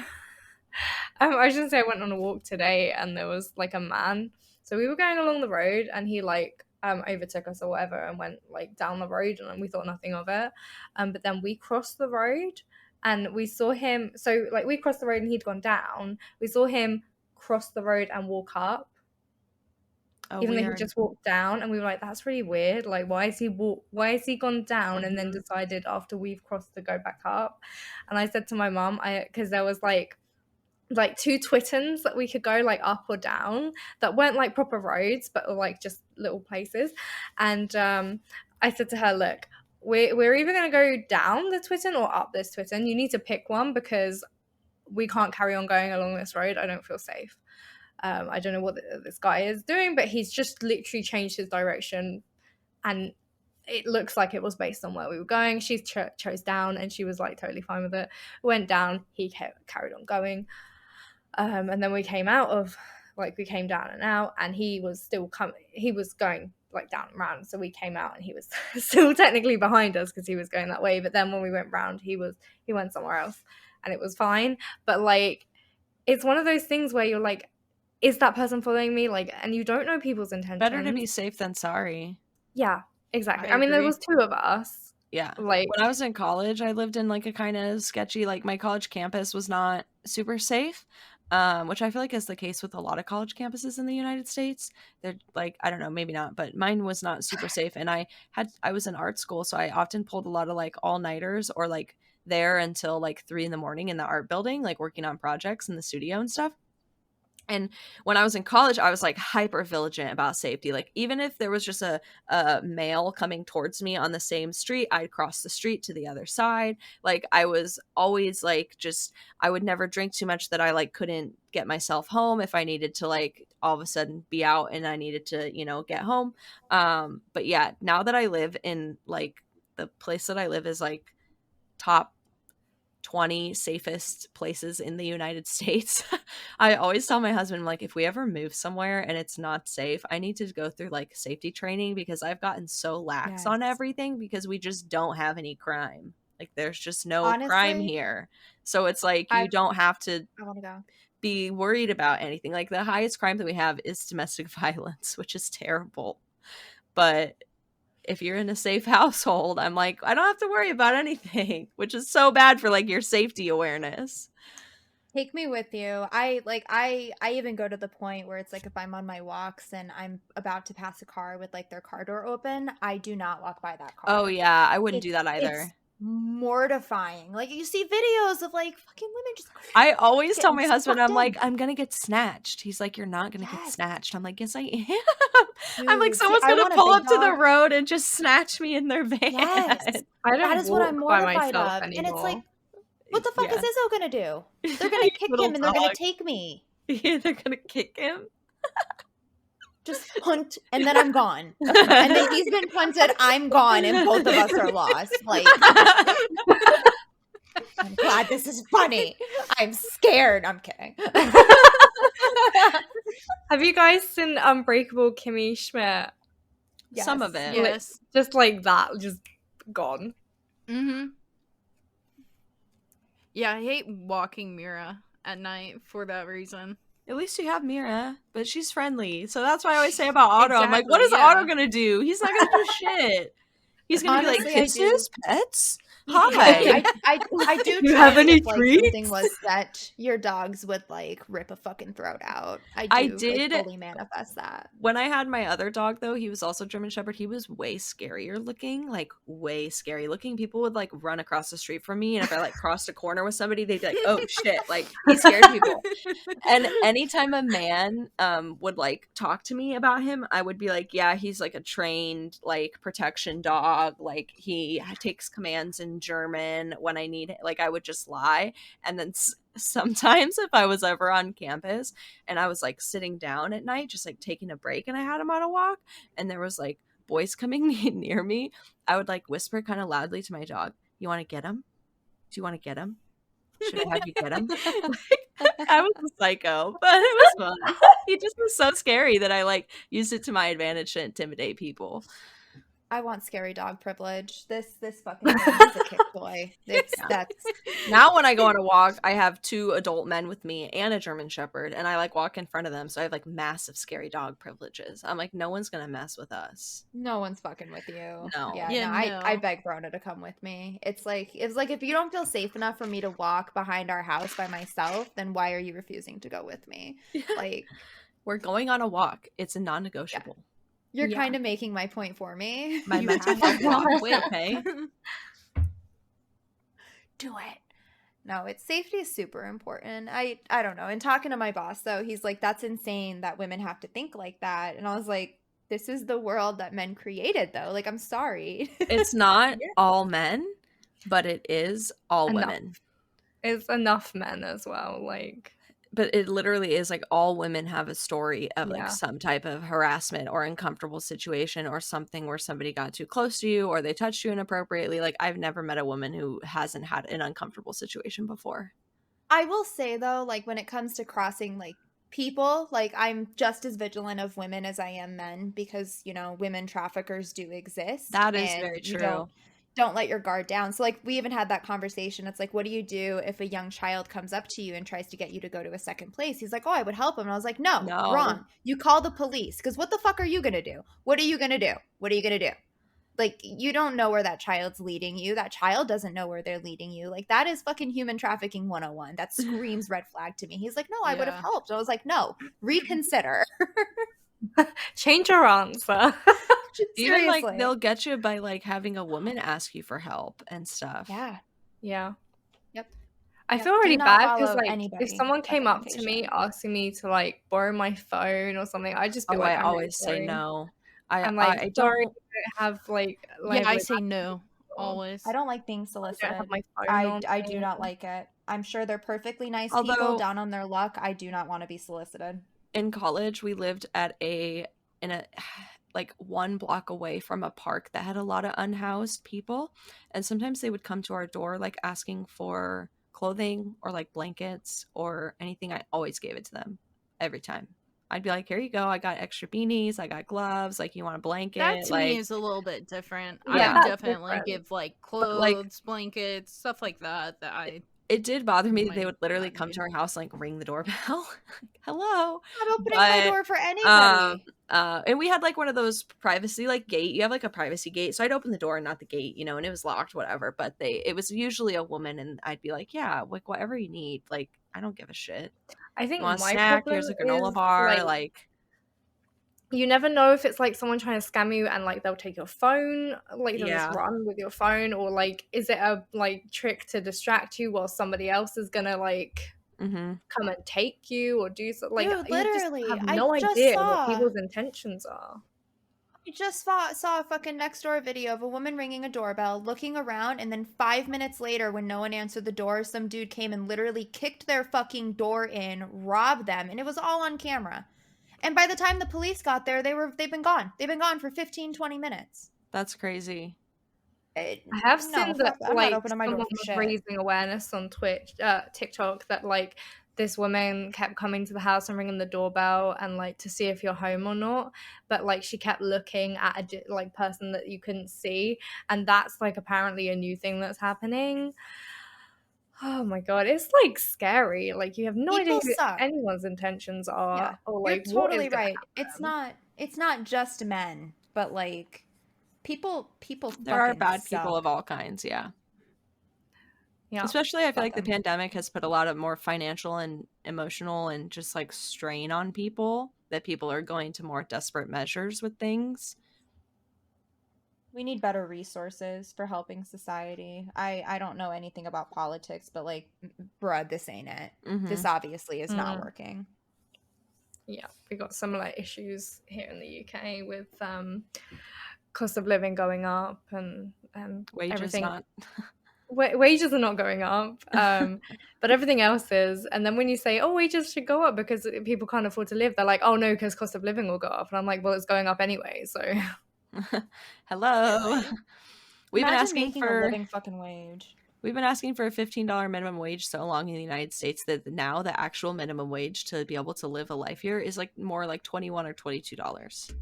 I was gonna say I went on a walk today and there was like a man. So we were going along the road and he like overtook us or whatever and went like down the road and we thought nothing of it. But then we crossed the road and we saw him, so like we crossed the road and he'd gone down. We saw him cross the road and walk up. Oh, Even though he weird. just walked down, and we were like, that's really weird. Like, why is he gone down and then decided after we've crossed to go back up? And I said to my mum, because there was like two Twittons that we could go like up or down that weren't like proper roads, but were like just little places. And I said to her, look, we're either going to go down the Twitton or up this Twitton. You need to pick one because we can't carry on going along this road. I don't feel safe. I don't know what this guy is doing, but he's just literally changed his direction, and it looks like it was based on where we were going. She chose down, and she was like totally fine with it. Went down, he carried on going, and then we came down and out, and he was still coming. He was going like down and round, so we came out, and he was still technically behind us because he was going that way. But then when we went round, he went somewhere else, and it was fine. But like, it's one of those things where you're like, is that person following me? Like, and you don't know people's intentions. Better to be safe than sorry. Yeah, exactly. I I mean, there agree. was 2 of us. Yeah. Like, when I was in college, I lived in like a kind of sketchy, like my college campus was not super safe, which I feel like is the case with a lot of college campuses in the United States. They're like, I don't know, maybe not, but mine was not super safe. And I was in art school, so I often pulled a lot of like all-nighters or like there until like 3 a.m. in the art building, like working on projects in the studio and stuff. And when I was in college, I was like hyper vigilant about safety. Like even if there was just a male coming towards me on the same street, I'd cross the street to the other side. Like I was always like I would never drink too much that I like couldn't get myself home if I needed to like all of a sudden be out and I needed to, get home. But yeah, now that I live in like the place that I live is like top 20 safest places in the United States. I always tell my husband, like, if we ever move somewhere and it's not safe, I need to go through like safety training because I've gotten so lax on everything because we just don't have any crime. Like, there's just no crime Honestly, here. So it's like you don't have to I want to go. be worried about anything. Like, the highest crime that we have is domestic violence, which is terrible. But if you're in a safe household, I'm like, I don't have to worry about anything, which is so bad for like your safety awareness. Take me with you. I even go to the point where it's like if I'm on my walks and I'm about to pass a car with like their car door open, I do not walk by that car. Oh yeah, I wouldn't do that either. It's mortifying. Like you see videos of like fucking women just I always tell my getting husband, sucked I'm like, in. I'm gonna get snatched. He's like, you're not gonna get Yes. snatched. I'm like, yes I am. I'm like, Dude, see, someone's I gonna want a pull big up to the dog. road and just snatch me in their van. Yes. I don't That is what I'm walk by mortified myself of. And it's anymore. like, what the fuck Yeah. is Izzo gonna do? They're gonna kick Little him and they're gonna dog. take me. Yeah, they're gonna kick him. Just punt and then I'm gone. And then he's been punted, I'm gone, and both of us are lost. Like, I'm glad this is funny. I'm scared. I'm kidding. Have you guys seen Unbreakable Kimmy Schmidt? Some of it. Yes. Just like that, just gone. Mm-hmm. Yeah, I hate walking Mira at night for that reason. At least you have Mira, but she's friendly. So that's why I always say about Otto. I'm like, what Exactly, is yeah. Otto gonna do? He's not gonna do shit. He's gonna be Honestly, like, I kisses, pets. Yeah, Hi. I do You try have any if, like, something treats? was that your dogs would, like, rip a fucking throat out. I I do, did- like, fully manifest that. When I had my other dog, though, he was also German Shepherd. He was way scarier looking, like way scary looking. People would like run across the street from me, and if I like crossed a corner with somebody, they'd be like, "Oh shit!" Like he scared people. And anytime a man would like talk to me about him, I would be like, "Yeah, he's like a trained like protection dog. Like he takes commands in German when I need it." Like I would just lie, and then sometimes if I was ever on campus and I was like sitting down at night, just like taking a break, and I had him on a walk, and there was like boys coming near me, I would like whisper kind of loudly to my dog, "You want to get him? Do you want to get him? Should I have you get him?" Like, I was a psycho, but it was fun. He just was so scary that I like used it to my advantage to intimidate people. I want scary dog privilege. This fucking thing is a kick boy. That's Now when I go on a walk, I have 2 adult men with me and a German Shepherd, and I like walk in front of them, so I have like massive scary dog privileges. I'm like, no one's gonna mess with us. no one's fucking with you. No. Yeah, Yeah, I no. beg Rona to come with me. It's like if you don't feel safe enough for me to walk behind our house by myself, then why are you refusing to go with me? Like, We're going on a walk. It's a non-negotiable. you're Yeah. kind of making my point for me. My You mental have health to. walk, Wait. okay? Do it. No, it's safety is super important. I don't know. And talking to my boss though, he's like, that's insane that women have to think like that. And I was like, this is the world that men created though. Like, I'm sorry. It's not all men, but it is all Enough. women. It's enough men as well. Like, But it literally is like all women have a story of like Yeah. some type of harassment or uncomfortable situation or something where somebody got too close to you or they touched you inappropriately. Like I've never met a woman who hasn't had an uncomfortable situation before. I will say though, like when it comes to crossing like people, like I'm just as vigilant of women as I am men because, you know, women traffickers do exist. That is and very you true. don't let your guard down. So like we even had that conversation. It's like, what do you do if a young child comes up to you and tries to get you to go to a second place? He's like, oh, I would help him. And I was like, no, No. wrong. You call the police because what the fuck are you gonna do? What are you gonna do? What are you gonna do? Like, you don't know where that child's leading you. That child doesn't know where they're leading you. Like, that is fucking human trafficking 101. That screams red flag to me. He's like, no, I would have Yeah. helped. I was like, no, reconsider. change your answer. Even like Seriously. they'll get you by like having a woman ask you for help and stuff. Yeah. Yeah. Yep. I Yep. feel Do really not bad because follow like anybody if someone without came up to me invitation. asking me to like borrow my phone or something, I'd just be Oh, like, I I'm really always say sorry. no. I'm like, I sorry, don't. I don't have like Yeah, I like, say no always. I don't like being I don't have solicited. my phone I on do me. not like it. I'm sure they're perfectly nice people Although- down on their luck. I do not want to be solicited. In college, we lived at in a like 1 block away from a park that had a lot of unhoused people, and sometimes they would come to our door like asking for clothing or like blankets or anything. I always gave it to them every time. I'd be like, here you go, I got extra beanies, I got gloves, like you want a blanket? That to like me is a little bit different. Yeah, I that's would definitely different. give like But, like- clothes, blankets, stuff like that. That I it did bother me that they Might would literally not come need. to our house and like ring the doorbell. Hello. I'm opening my But, door for anybody. And we had like one of those privacy like gate. You have like a privacy gate, so I'd open the door and not the gate, you know, and it was locked, whatever. But it was usually a woman, and I'd be like, yeah, like whatever you need. Like I don't give a shit. I think You want a my snack? problem Here's a granola is, bar. like, Like you never know if it's like someone trying to scam you and like they'll take your phone, like they'll Yeah. just run with your phone, or like is it a like trick to distract you while somebody else is gonna like mhm. come and take you or do something? Like Dude, you just literally, have I no just idea saw- what people's intentions are. I just saw a fucking next door video of a woman ringing a doorbell, looking around, and then 5 minutes later, when no one answered the door, some dude came and literally kicked their fucking door in, robbed them, and it was all on camera. And by the time the police got there, they've been gone. They've been gone for 15, 20 minutes. That's crazy. I have No, seen fuck that I'm like not opening my door someone for was shit. raising awareness on TikTok that like this woman kept coming to the house and ringing the doorbell and like to see if you're home or not, but like she kept looking at a like person that you couldn't see, and that's like apparently a new thing that's happening. Oh my god, it's like scary. Like you have no idea People who suck. anyone's intentions Yeah, are or you're like what is totally gonna right. happen. It's not just men, but like people There are fucking bad people suck. of all kinds, yeah. Yeah, Especially, I feel Fuck like the them. pandemic has put a lot of more financial and emotional and just like strain on people, that people are going to more desperate measures with things. We need better resources for helping society. I don't know anything about politics, but like, bruh, this ain't it. Hmm. This obviously is not Mm. working. Yeah, we got similar issues here in the UK with cost of living going up and Wages everything. not. Wages are not going up, but everything else is. And then when you say, "Oh, wages should go up because people can't afford to live," they're like, "Oh no, because cost of living will go up." And I'm like, "Well, it's going up anyway." So Hello. We've been Imagine asking making a for living fucking wage. we've been asking for a $15 minimum wage so long in the United States that now the actual minimum wage to be able to live a life here is like more like $21 or $22.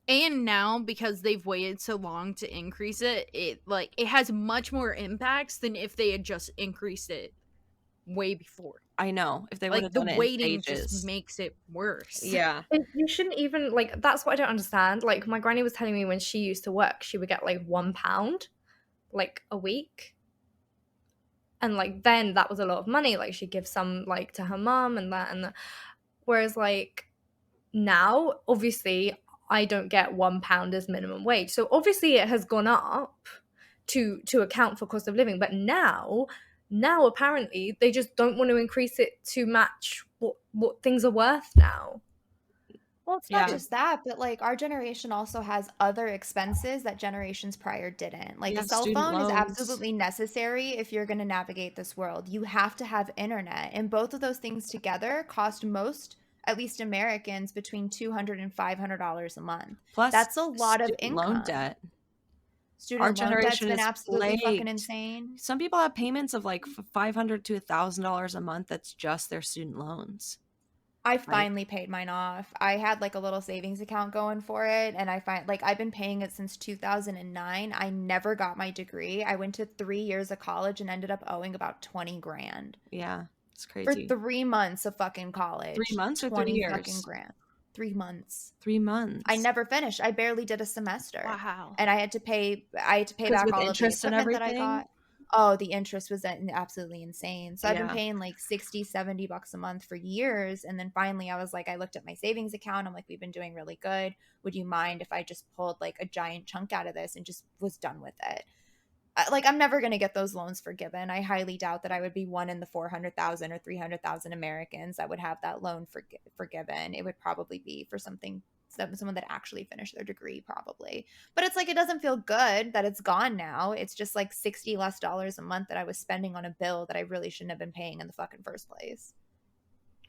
And now, because they've waited so long to increase it, it has much more impacts than if they had just increased it way before. I know. If they would Like have the done it in waiting just stages. makes it worse. Yeah. you shouldn't even like. That's what I don't understand. Like my granny was telling me when she used to work, she would get like £1 like a week. And like then that was a lot of money. Like she'd give some like to her mum and that and that. Whereas like now, obviously, I don't get £1 as minimum wage. So obviously it has gone up to account for cost of living. But now apparently they just don't want to increase it to match what things are worth now. Well, it's not Yeah. just that, but like our generation also has other expenses that generations prior didn't. Like a Yeah, cell student phone is loans. absolutely necessary if you're going to navigate this world. You have to have internet, and both of those things together cost most, at least Americans, between $200 and $500 a month. Plus That's a lot of student loan income. debt. Our Student loan debt's generation been is absolutely fucking plagued. insane. Some people have payments of like $500 to $1,000 a month. That's just their student loans. I Like, finally paid mine off. I had like a little savings account going for it, and I find like I've been paying it since 2009. I never got my degree. I went to 3 years of college and ended up owing about 20 grand yeah, it's for crazy. 3 months of fucking 3 college. months or 3 20 fucking years? grand. 3 months. 3 I months. never finished. I barely did a semester. Wow. And I had to pay Because back with all of the interest and equipment that I everything. got. Oh, the interest was absolutely insane. So I've been Yeah. paying like 60, $70 a month for years. And then finally I was like, I looked at my savings account. I'm like, we've been doing really good. Would you mind if I just pulled like a giant chunk out of this and just was done with it? Like I'm never going to get those loans forgiven. I highly doubt that I would be one in the 400,000 or 300,000 Americans that would have that loan forgiven. It would probably be for someone that actually finished their degree probably. But it's like it doesn't feel good that it's gone now. It's just like $60 less a month that I was spending on a bill that I really shouldn't have been paying in the fucking first place.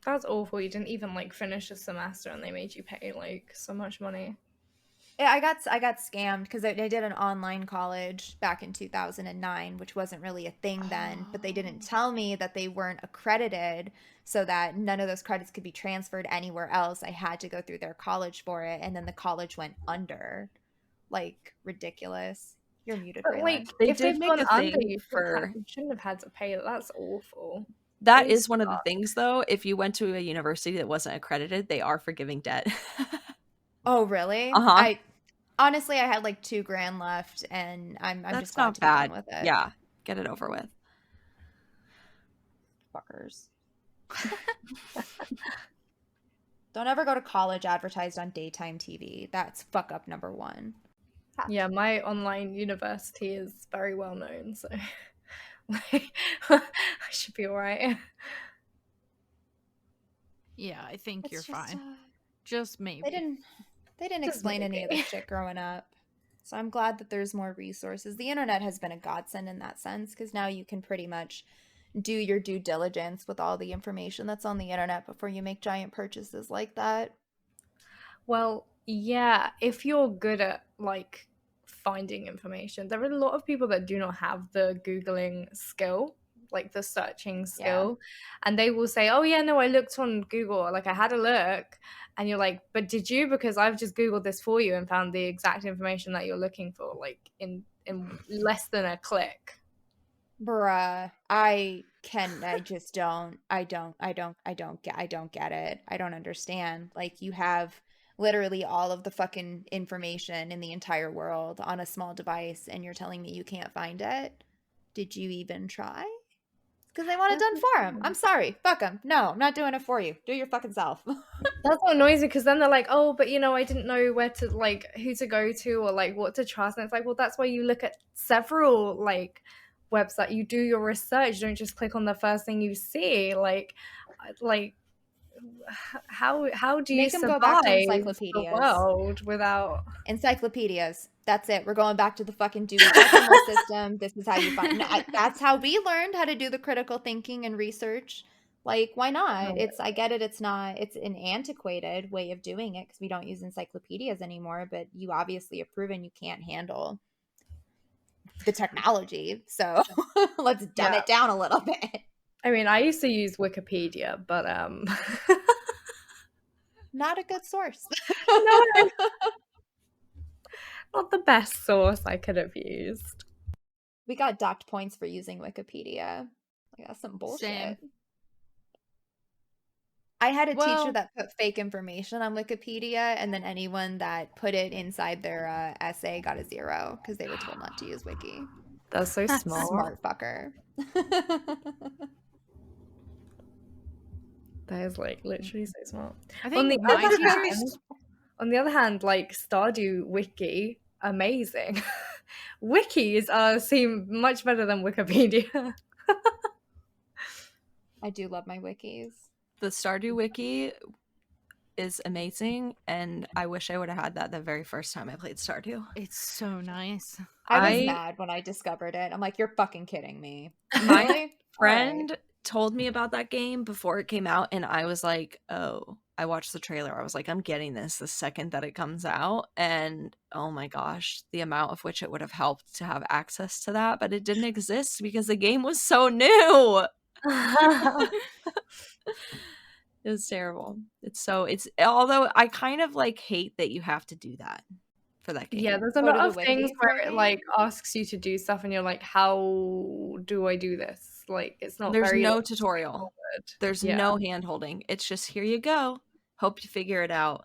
That's awful. You didn't even like finish a semester and they made you pay like so much money. Yeah, I got scammed because I did an online college back in 2009, which wasn't really a thing then, but they didn't tell me that they weren't accredited, so that none of those credits could be transferred anywhere else. I had to go through their college for it, and then the college went under. Like ridiculous. You're muted, But Braylon. like They if did they've make gone a under, thing for you shouldn't have had to pay. That's awful. that Those is one of the suck. things though. If you went to a university that wasn't accredited, they are forgiving debt. Oh, really? Uh-huh. I honestly I had like 2 grand left, and I'm just That's glad not to be done bad. with it. Yeah. Get it over with. Fuckers. Don't ever go to college advertised on daytime TV. That's fuck up number one. Yeah, my online university is very well known, so like, I should be all right. Yeah, I think It's you're just fine. Just they maybe. didn't Just explain any of maybe. this shit growing up. So I'm glad that there's more resources. The internet has been a godsend in that sense because now you can pretty much do your due diligence with all the information that's on the internet before you make giant purchases like that. Well, yeah, if you're good at like finding information, there are a lot of people that do not have the Googling skill. like the searching skill, and they will say, "Oh yeah, no, I looked on Google, like I had a look," and you're like, "But did you? Because I've just Googled this for you and found the exact information that you're looking for, like in less than a click." Bruh, I just don't, I don't get it. I don't understand. Like, you have literally all of the fucking information in the entire world on a small device, and you're telling me you can't find it? Did you even try? Because they want it That's done for them. I'm sorry. Fuck them. No, I'm not doing it for you. Do it your fucking self. That's what annoys me, because then they're like, "Oh, but I didn't know where to, like, who to go to or like what to trust." And it's like, well, that's why you look at several like websites. You do your research. You don't just click on the first thing you see. Like how do you Make them go survive back to the encyclopedias. world without? Encyclopedias. That's it. We're going back to the fucking Dewey Decimal System. This is how you find. No, that's how we learned how to do the critical thinking and research. Like, why not? It's. I get it. It's not. It's an antiquated way of doing it because we don't use encyclopedias anymore. But you obviously have proven you can't handle the technology. So let's dumb it down a little bit. I mean, I used to use Wikipedia, but Not a good source. no, not the best source I could have used. We got docked points for using Wikipedia. Like, that's some bullshit. Same. I had a teacher Well- that put fake information on Wikipedia, and then anyone that put it inside their essay got a 0 because they were told not to use Wiki. That's so smart. Smart fucker. That is like literally so smart. I On think the my other teachers. hand, on the other hand, like Stardew Wiki, amazing. Wikis seem much better than Wikipedia. I do love my wikis. The Stardew Wiki is amazing, and I wish I would have had that the very first time I played Stardew. It's so nice. I was I- mad when I discovered it. I'm like, you're fucking kidding me. My Really? friend Alright. told me about that game before it came out, and I was like, oh, I watched the trailer. I was like, I'm getting this the second that it comes out. And oh my gosh, the amount of which it would have helped to have access to that, but it didn't exist because the game was so new. It was terrible. It's although I kind of like hate that you have to do that for that game. Yeah, there's a Go to lot the of wiki things for where a it game? like asks you to do stuff and you're like, how do I do this? Like, it's not There's very no like, tutorial. straightforward. There's Yeah. no hand holding. It's just here you go. Hope you figure it out.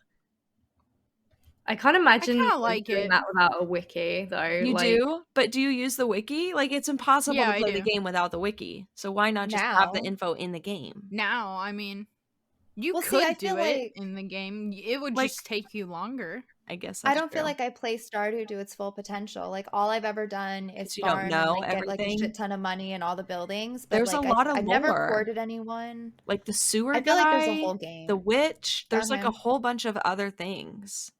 I can't imagine kinda like doing it. that without a wiki though. You like, do? But do you use the wiki? Like, it's impossible Yeah, to I play the do. game without the wiki. So why not just have the Now. info in the game? Now, I mean, you Well, see, could I do feel it like- in the game. It would Like- just take you longer. I guess I that's don't feel true. like I play Stardew to its full potential. Like, all I've ever done is You don't farm know and like get like a everything. shit ton of money and all the buildings. But There's a like, lot of I've never lore. courted anyone. Like the sewer I feel like there's a guy, whole game. the witch. There's about like a him. whole bunch of other things.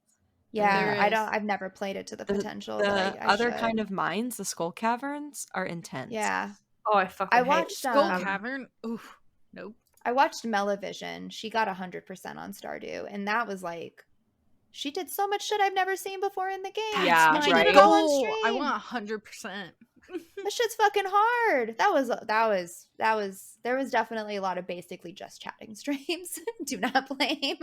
Yeah, There I is. don't. I've never played it to the The, potential. the that I other should. kind of mines, the skull caverns, are intense. Yeah, oh, I fucking I hate watched Skull um, Cavern? Oof. Nope. I watched Melavision. She got 100% on Stardew, and that was like, she did so much shit I've never seen before in the game. Yeah, and she right. did it all on goal. stream. I want 100%. This shit's fucking hard. There was definitely a lot of basically just chatting streams. Do not blame.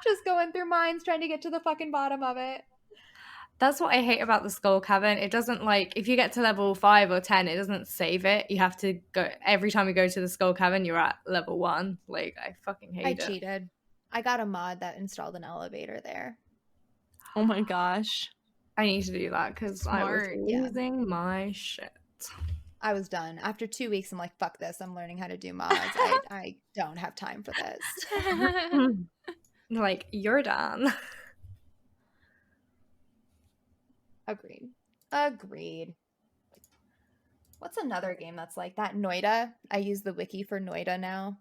Just going through mines trying to get to the fucking bottom of it. That's what I hate about the Skull Cavern. It doesn't like if you get to level 5 or 10, it doesn't save it. You have to go every time you go to the Skull Cavern, you're at level 1. Like, I fucking hate I it. cheated. I got a mod that installed an elevator there. Oh my gosh. I need to do that because I was Smart. Yeah. losing my shit. I was done. After 2 weeks, I'm like, fuck this. I'm learning how to do mods. I don't have time for this. Like, you're done. Agreed. What's another game that's like that? Noida. I use the wiki for Noida now.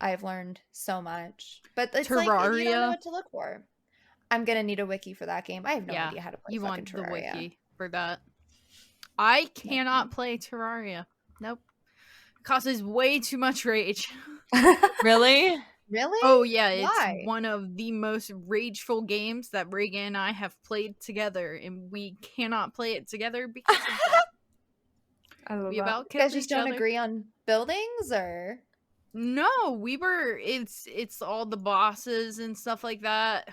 I've learned so much. But it's like, you don't know Terraria. what to look for. I'm going to need a wiki for that game. I have no Yeah, idea how to play You fucking want the Terraria. wiki for that. I cannot play Terraria. Nope. Causes way too much rage. Really? Really? Oh yeah, it's Why? one of the most rageful games that Reagan and I have played together, and we cannot play it together because of that. I love We that. about You guys killed just each don't other. agree on buildings, or No, it's all the bosses and stuff like that.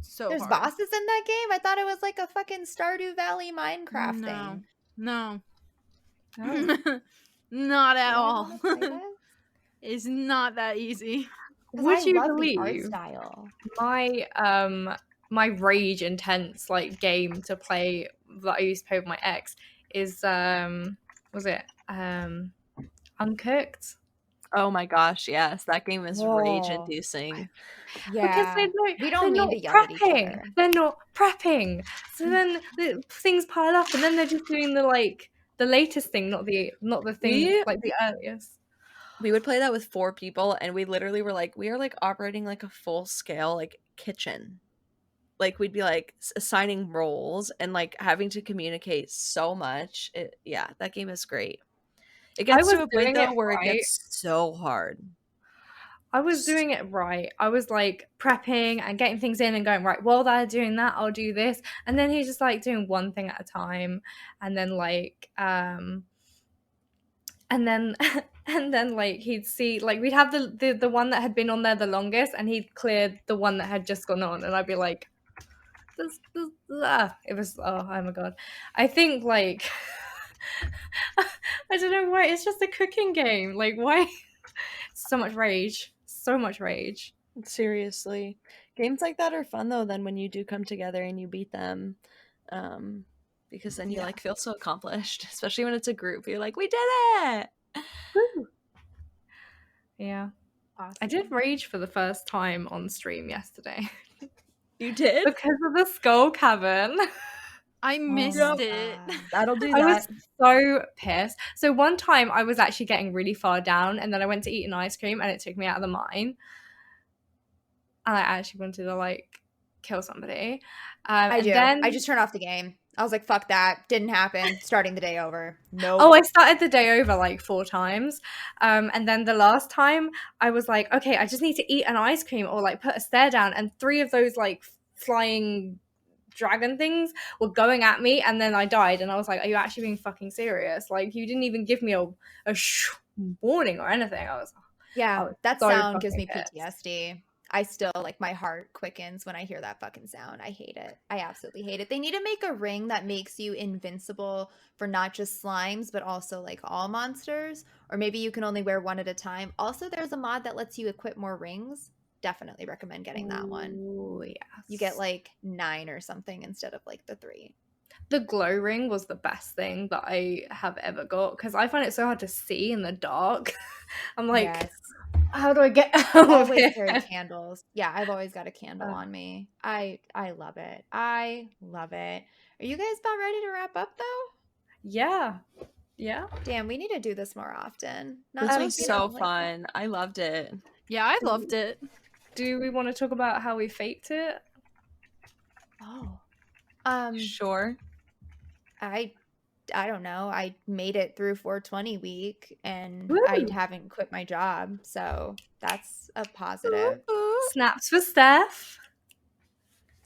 So there's hard. bosses in that game? I thought it was like a fucking Stardew Valley Minecraft No. thing. No. Oh. Not Do at I all. want to play this? It's not that easy. Because I Would you love the art believe style. my rage intense like game to play that I used to play with my ex is was it Uncooked? Oh my gosh, yes, that game is rage Whoa. inducing. Because Yeah. We they're don't mean not to yell at each prepping. other. They're not prepping. So then things pile up, and then they're just doing the latest thing, not the thing We like the earliest. we would play that with 4 people, and we literally were like, we are like operating like a full scale like kitchen. Like we'd be like assigning roles and like having to communicate so much. Yeah, that game is great. It I gets was to a point doing it though where it right. gets so hard. I was doing it right. I was like prepping and getting things in and going, right, while they're doing that, I'll do this. And then he's just like doing one thing at a time. And then and then and then like he'd see like we'd have the one that had been on there the longest, and he'd cleared the one that had just gone on, and I'd be like, it was oh my god. I think like I don't know why, it's just a cooking game. Like why so much rage. So much rage. Seriously. Games like that are fun though then when you do come together and you beat them. Because then you Yeah. like feel so accomplished, especially when it's a group. You're like, we did it. Woo. Yeah. Awesome. I did rage for the first time on stream yesterday You did? because of the skull cavern. I missed Yep. it. That'll do I that. was so pissed. So one time I was actually getting really far down, and then I went to eat an ice cream, and it took me out of the mine. And I actually wanted to like kill somebody. I do. Then, I just turned off the game. I was like, fuck that. Didn't happen. Starting the day over. Nope. oh, I started the day over like 4 times. And then the last time I was like, okay, I just need to eat an ice cream or like put a stare down. And 3 of those like flying dragon things were going at me, and then I died. And I was like, are you actually being fucking serious? Like, you didn't even give me a warning or anything. I was that so sound gives me fucking pissed. PTSD. I still like my heart quickens when I hear that fucking sound. I hate it. I absolutely hate it. They need to make a ring that makes you invincible for not just slimes, but also like all monsters. Or maybe you can only wear one at a time. Also, there's a mod that lets you equip more rings. Definitely recommend getting that one. Oh, yes. You get like 9 or something instead of like the 3. The glow ring was the best thing that I have ever got, because I find it so hard to see in the dark. I'm like, Yes. how do I get I out of always here? carry candles. Yeah, I've always got a candle on me. I love it. I love it. Are you guys about ready to wrap up though? Yeah. Damn, we need to do this more often. This Not was just, so like- fun. I loved it. Yeah, I loved it. Do we want to talk about how we faked it? Oh. Sure. I don't know. I made it through 420 week and Woo! I haven't quit my job. So that's a positive. Snaps for Steph.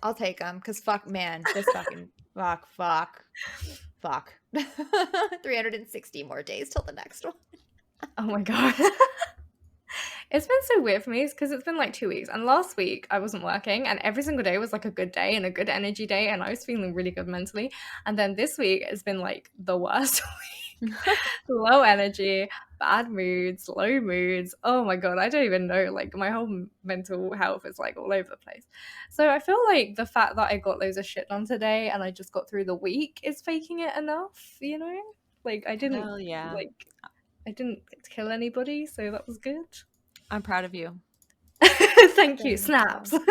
I'll take them because fuck, man, this fucking fuck. 360 more days till the next one. Oh my god. It's been so weird for me because it's been like 2 weeks, and last week I wasn't working, and every single day was like a good day and a good energy day, and I was feeling really good mentally. And then this week it's been like the worst week. Low energy, bad moods, low moods. Oh my god, I don't even know. Like my whole mental health is like all over the place. So I feel like the fact that I got loads of shit done today and I just got through the week is faking it enough, you know? Like I didn't Hell yeah. I didn't kill anybody, so that was good. I'm proud of you. Thank you. Very Snaps. much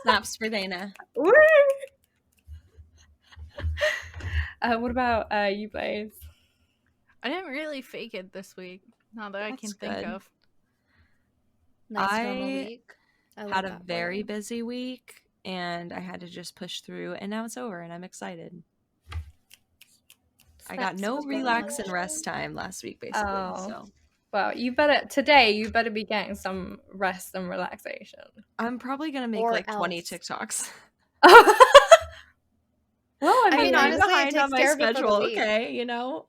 Snaps for Dana. Woo! What about you, Blaze? I didn't really fake it this week. Not that I That's can think good. of. Nice normal I week. I love Had a that for very you. busy week and I had to just push through, and now it's over and I'm excited. I got Snaps no was relax and good. rest time last week basically. Oh. So Well, you better be getting some rest and relaxation. I'm probably gonna make Or like 20 else. TikToks. Well, I mean, I'm honestly, it behind takes on my care of it for the schedule, week. okay, you know?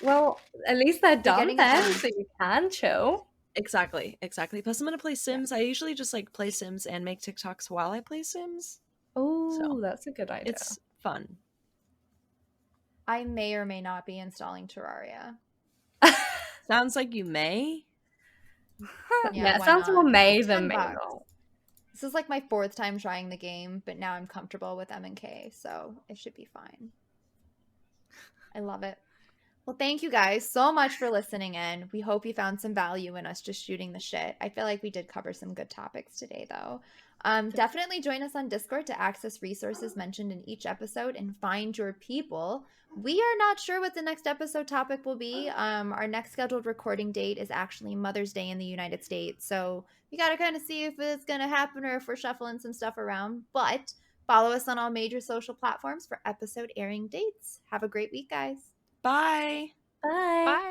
Well, at least they're done getting it then, done. so you can chill. Exactly. Plus, I'm gonna play Sims. I usually just like play Sims and make TikToks while I play Sims. Oh, that's a good idea. It's fun. I may or may not be installing Terraria. Sounds like you may. Yeah, it why sounds not? more May It's than $10. may not. This is like my 4th time trying the game, but now I'm comfortable with M&K, so it should be fine. I love it. Well, thank you guys so much for listening in. We hope you found some value in us just shooting the shit. I feel like we did cover some good topics today, though. Definitely join us on Discord to access resources mentioned in each episode and find your people. We are not sure what the next episode topic will be. Our next scheduled recording date is actually Mother's Day in the United States, so we got to kind of see if it's going to happen or if we're shuffling some stuff around. But follow us on all major social platforms for episode airing dates. Have a great week, guys. Bye. Bye. Bye.